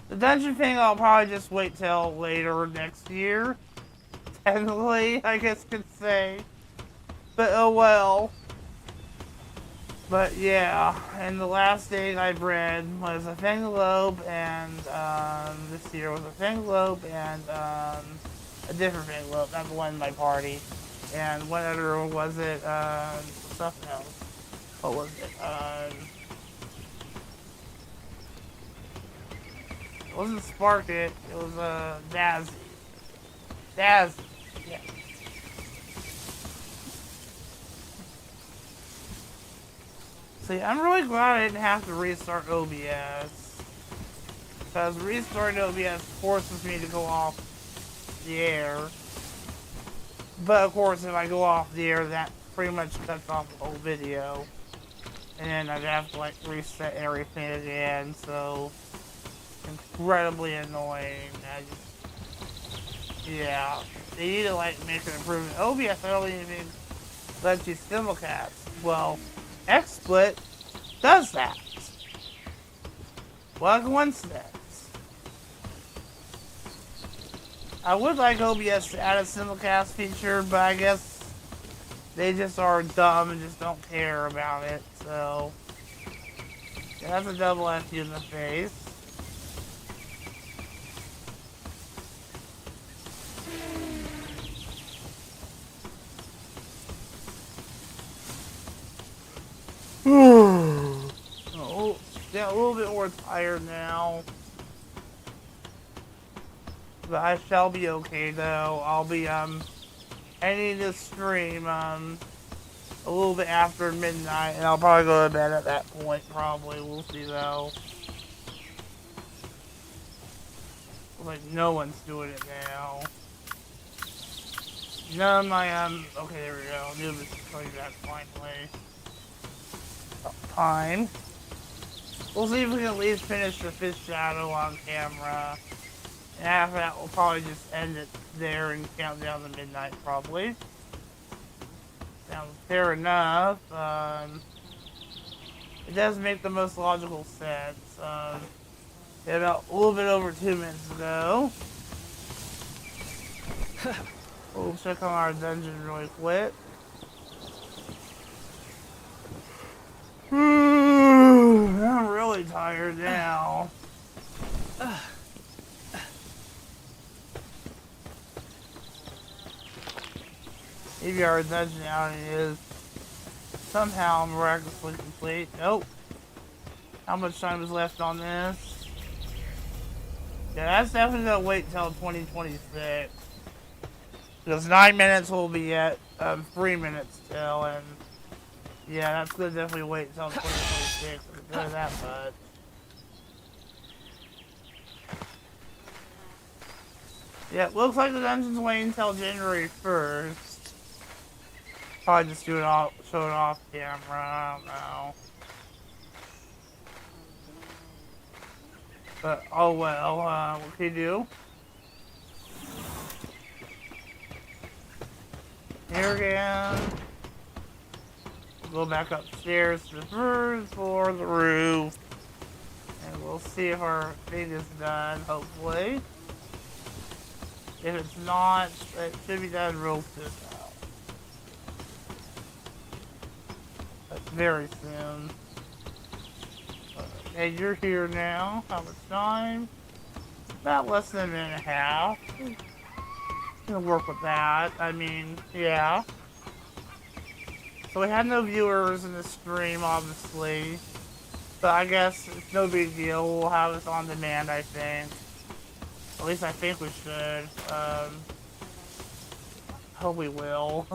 The dungeon thing I'll probably just wait till later next year. Technically, I guess you could say. But oh well. But yeah, and the last thing I read was a Fangalope, and this year was a Fangalope and a different Fangalope, not the one in my party. And what other was it? Something else. What was it? It wasn't Sparkit, it was Dazzy. Dazzy, yeah. See, I'm really glad I didn't have to restart OBS. Because restarting OBS forces me to go off the air. But of course, if I go off the air, that pretty much cuts off the whole video. And then I'd have to like reset everything again, so incredibly annoying. Yeah, they need to like make an improvement. OBS, I don't even let you simulcast. Well, XSplit does that. What a coincidence. I would like OBS to add a simulcast feature, but I guess they just are dumb and just don't care about it, so yeah, that's a double F you in the face. Oh, yeah, a little bit more tired now. But I shall be okay though. I'll be ending this stream a little bit after midnight, and I'll probably go to bed at that point, probably. We'll see though. Like no one's doing it now. None of my okay, there we go. I'll do this coming back finally. Time. We'll see if we can at least finish the fish shadow on camera. And after that, we'll probably just end it there and count down to midnight, probably. Sounds fair enough. It does make the most logical sense. About a little bit over 2 minutes ago. We'll check on our dungeon really quick. I'm really tired now. Maybe our dungeon outing is somehow miraculously complete. Nope. How much time is left on this? Yeah, that's definitely gonna wait till 2026. Because 9 minutes will be at 3 minutes till, and yeah, that's gonna definitely wait until 2026 to go that much. Yeah, it looks like the dungeon's waiting until January 1st. Probably just do it all, show it off camera, I don't know. But, oh well, what can you do? Here again. Go back upstairs to the first floor of the roof. And we'll see if our thing is done, hopefully. If it's not, it should be done real soon now. That's very soon. Okay, you're here now. How much time? About less than a minute and a half. Gonna work with that. I mean, yeah. So we had no viewers in the stream, obviously. But I guess it's no big deal. We'll have this on demand, I think. At least I think we should. Hope we will.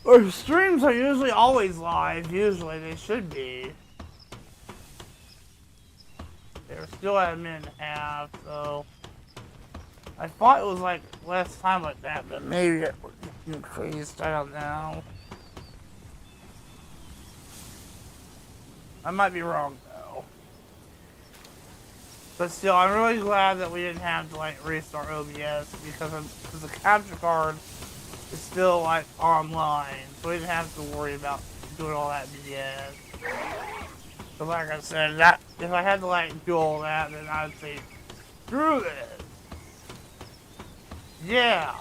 Our streams are usually always live. Usually they should be. They're still at a minute and a half, so I thought it was like less time like that, but maybe it increased. I don't know. I might be wrong though. But still, I'm really glad that we didn't have to like restart OBS because the capture card is still like online, so we didn't have to worry about doing all that BS. But like I said, that if I had to like do all that, then I'd say, screw this. Yeah.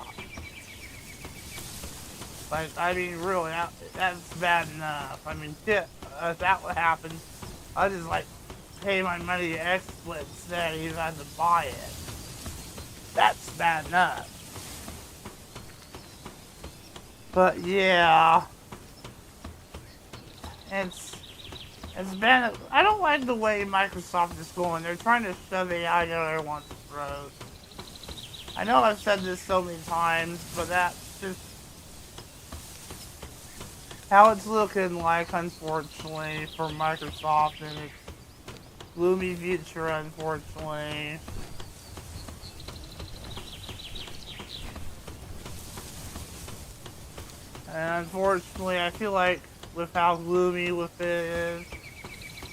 Like, I mean, really, that's bad enough. I mean, shit, if that would happen, I'd just like pay my money to XSplit instead of even have to buy it. That's bad enough. But yeah, it's been. I don't like the way Microsoft is going. They're trying to shove AI down everyone's throat. I know I've said this so many times, but that's just how it's looking like, unfortunately, for Microsoft and its gloomy future, unfortunately. And unfortunately, I feel like with how gloomy with it is,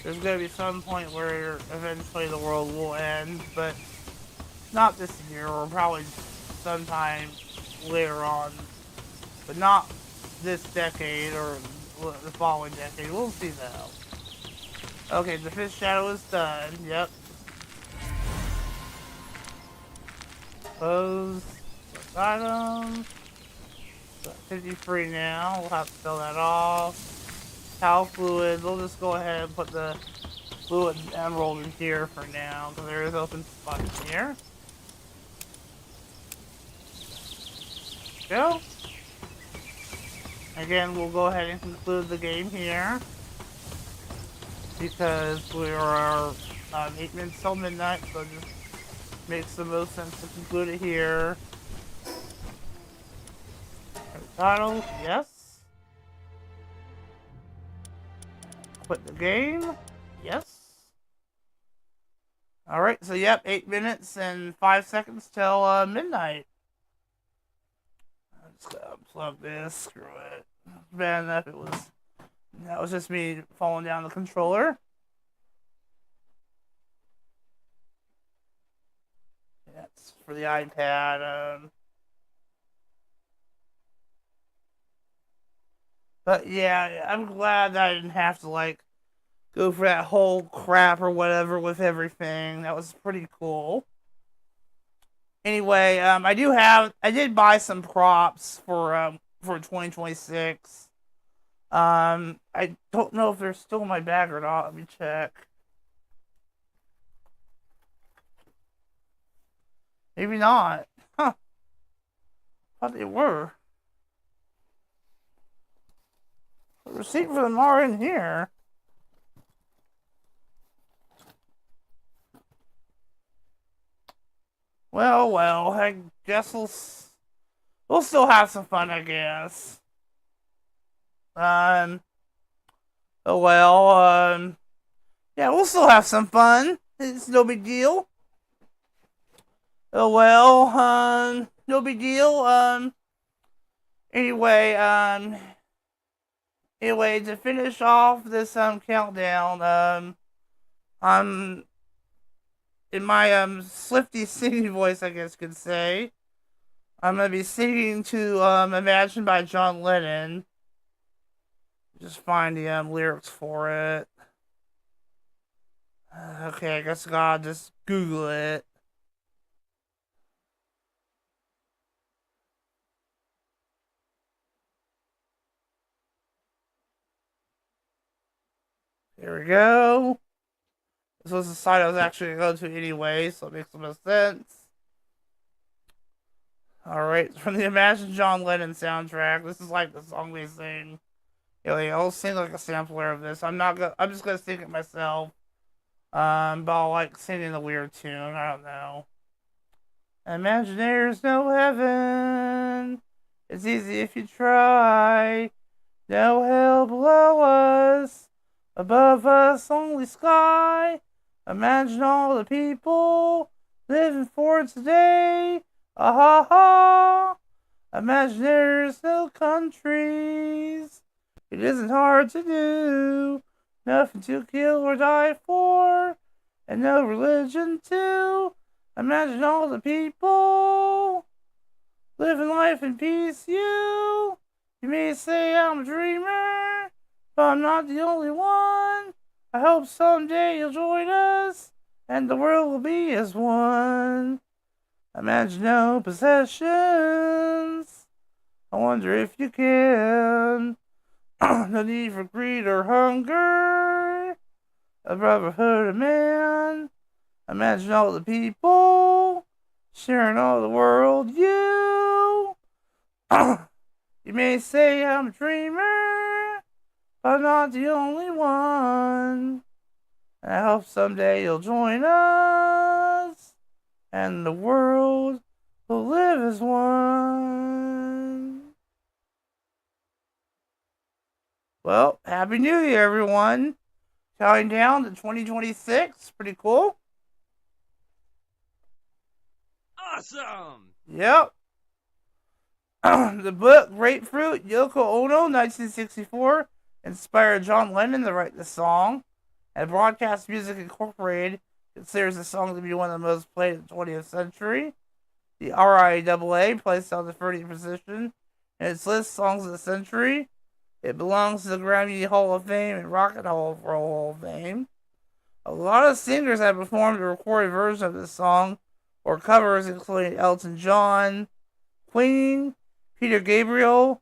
there's going to be some point where eventually the world will end, but not this year, or probably sometime later on, but not this decade or the following decade. We'll see though. Okay, the fish shadow is done. Yep. Close items. 53 now. We'll have to fill that off. Towel fluid. We'll just go ahead and put the fluid and emerald in here for now, because there is open spots here. Go. Again, we'll go ahead and conclude the game here, because we are 8 minutes till midnight, so it just makes the most sense to conclude it here. Title, yes. Quit the game, yes. Alright, so yep, 8 minutes and 5 seconds till midnight. I'm just gonna unplug this, screw it. Bad enough that was just me falling down the controller. That's for the iPad. But yeah, I'm glad that I didn't have to like go for that whole crap or whatever with everything. That was pretty cool. Anyway, I did buy some props for 2026. I don't know if they're still in my bag or not. Let me check. Maybe not. Huh. Thought they were. The receipt for them are in here. Well, I guess we'll still have some fun, I guess. Yeah, we'll still have some fun. It's no big deal. No big deal. Anyway, to finish off this countdown, I'm in my slifty singing voice, I guess you could say. I'm gonna be singing to Imagine by John Lennon. Just find the lyrics for it. Okay, I guess I gotta just Google it. Here we go. This was the site I was actually going to go to anyway, so it makes the most sense. Alright, from the Imagine John Lennon soundtrack. This is like the song they sing Anyway, I'll sing like a sampler of this. I'm just gonna sing it myself. But I'll like singing a weird tune. I don't know. Imagine there's no heaven. It's easy if you try. No hell below us. Above us, only sky. Imagine all the people living for today. Ah ha ha. Imagine there's no countries. It isn't hard to do. Nothing to kill or die for. And no religion too. Imagine all the people living life in peace. You may say I'm a dreamer, but I'm not the only one. I hope someday you'll join us, and the world will be as one. Imagine no possessions. I wonder if you can. No need for greed or hunger. A brotherhood of man. Imagine all the people sharing all the world. You may say I'm a dreamer, but I'm not the only one. And I hope someday you'll join us, and the world will live as one. Well, Happy New Year, everyone. Counting down to 2026. Pretty cool. Awesome! Yep. The book Grapefruit, Yoko Ono, 1964, inspired John Lennon to write the song. And Broadcast Music Incorporated considers the song to be one of the most played in the 20th century. The RIAA placed it on the 30th position in its list Songs of the Century. It belongs to the Grammy Hall of Fame and Rock and Roll Hall of Fame. A lot of singers have performed a recorded version of this song, or covers, including Elton John, Queen, Peter Gabriel,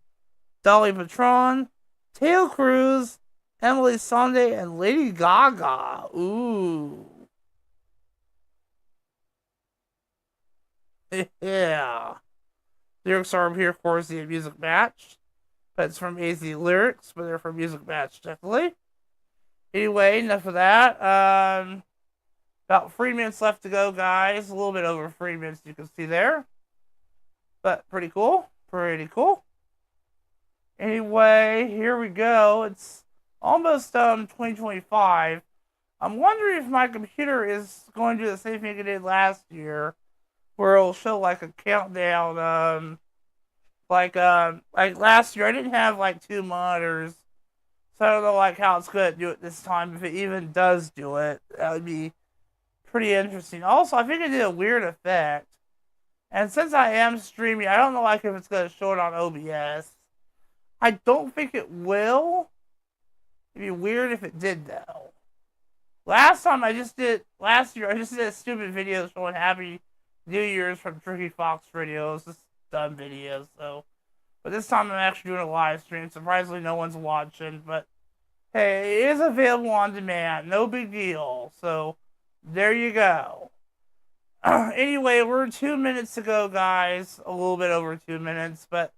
Dolly Parton, Taylor Cruz, Emily Sandé, and Lady Gaga. Ooh. Yeah. Lyrics are here, of course, the music match. But it's from AZ Lyrics, but they're from Music Match, definitely. Anyway, enough of that. About 3 minutes left to go, guys. A little bit over 3 minutes, you can see there. But pretty cool. Pretty cool. Anyway, here we go. It's almost 2025. I'm wondering if my computer is going to do the same thing it did last year, where it'll show like a countdown. Like last year, I didn't have like 2 monitors, so I don't know like how it's gonna do it this time. If it even does do it, that would be pretty interesting. Also, I think it did a weird effect, and since I am streaming, I don't know like if it's gonna show it on OBS. I don't think it will. It'd be weird if it did though. Last year I just did a stupid video showing Happy New Year's from Tricky Fox Videos. Just dumb videos, so. But this time I'm actually doing a live stream. Surprisingly, no one's watching, but hey, it is available on demand. No big deal. So, there you go. Anyway, we're 2 minutes to go, guys. A little bit over 2 minutes, but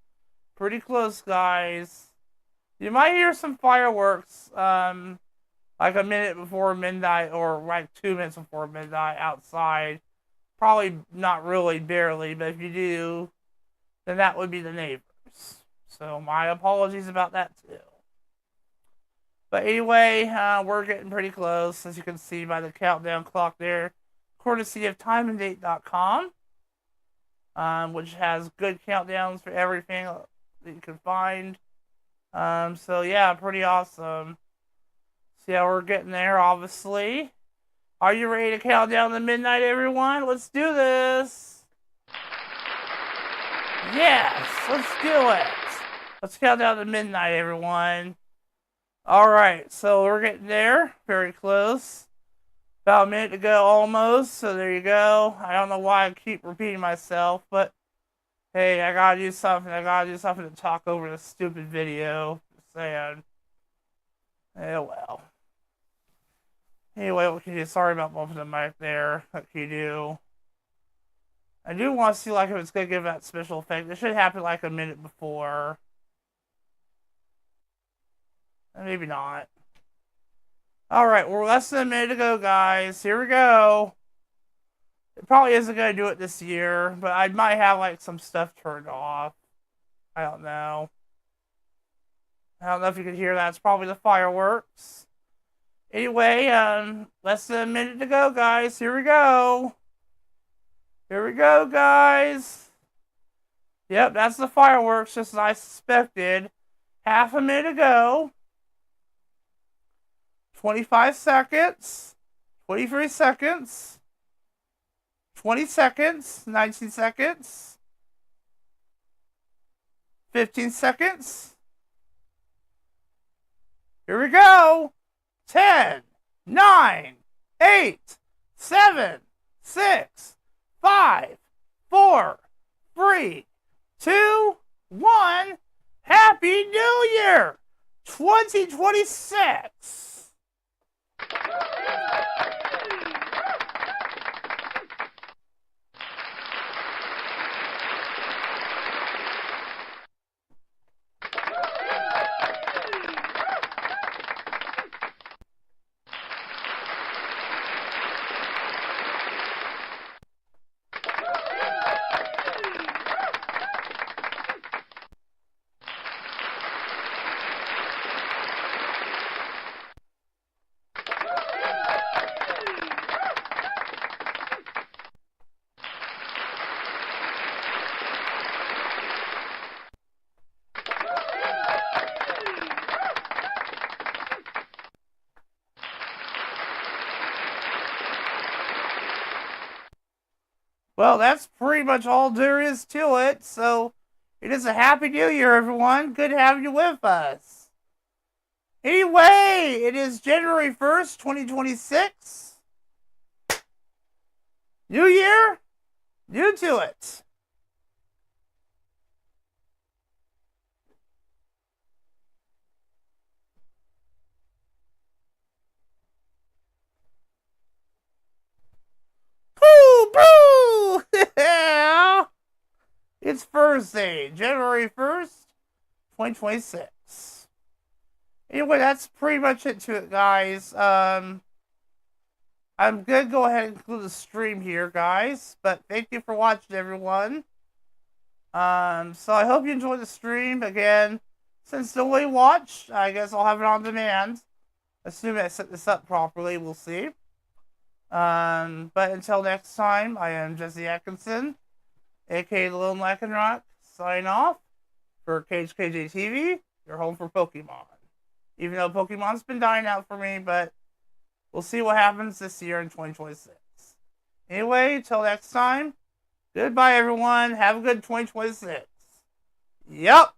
pretty close, guys. You might hear some fireworks, like a minute before midnight, or like 2 minutes before midnight outside. Probably not really, barely, but if you do, then that would be the neighbors. So my apologies about that too. But anyway, we're getting pretty close, as you can see by the countdown clock there, courtesy of timeanddate.com, which has good countdowns for everything that you can find. So yeah, pretty awesome. See how we're getting there, obviously. Are you ready to count down to midnight, everyone? Let's do this. Yes, let's do it. Let's count down to midnight, everyone. Alright, so we're getting there. Very close. About a minute to go almost, so there you go. I don't know why I keep repeating myself, but hey, I gotta do something. I gotta do something to talk over this stupid video. Just saying. Yeah, well. Anyway, what can you do? Sorry about bumping the mic there. What can you do? I do want to see like if it's gonna give that special effect. It should happen like a minute before. Maybe not. Alright, we're less than a minute to go, guys. Here we go. It probably isn't going to do it this year, but I might have, like, some stuff turned off. I don't know. I don't know if you can hear that. It's probably the fireworks. Anyway, less than a minute to go, guys. Here we go. Here we go, guys. Yep, that's the fireworks, just as I suspected. Half a minute ago. 25 seconds. 23 seconds. 20 seconds. 19 seconds. 15 seconds. Here we go. 10, 9, 8, 7, 6, 5, 4, 3, 2, 1. Happy New Year 2026. Well, that's pretty much all there is to it. So, it is a Happy New Year, everyone. Good having you with us. Anyway, it is January 1st, 2026. New Year, new to it. It's Thursday, January 1st, 2026. Anyway, that's pretty much it to it, guys. I'm going to go ahead and conclude the stream here, guys. But thank you for watching, everyone. So I hope you enjoyed the stream. Again, since nobody watched, I guess I'll have it on demand. Assuming I set this up properly, we'll see. But until next time, I am Jesse Hakinson, aka the Lone Lycanroc, signing off for KHKJtv, your home for Pokemon. Even though Pokemon's been dying out for me, but we'll see what happens this year in 2026. Anyway, until next time, goodbye everyone, have a good 2026. Yup!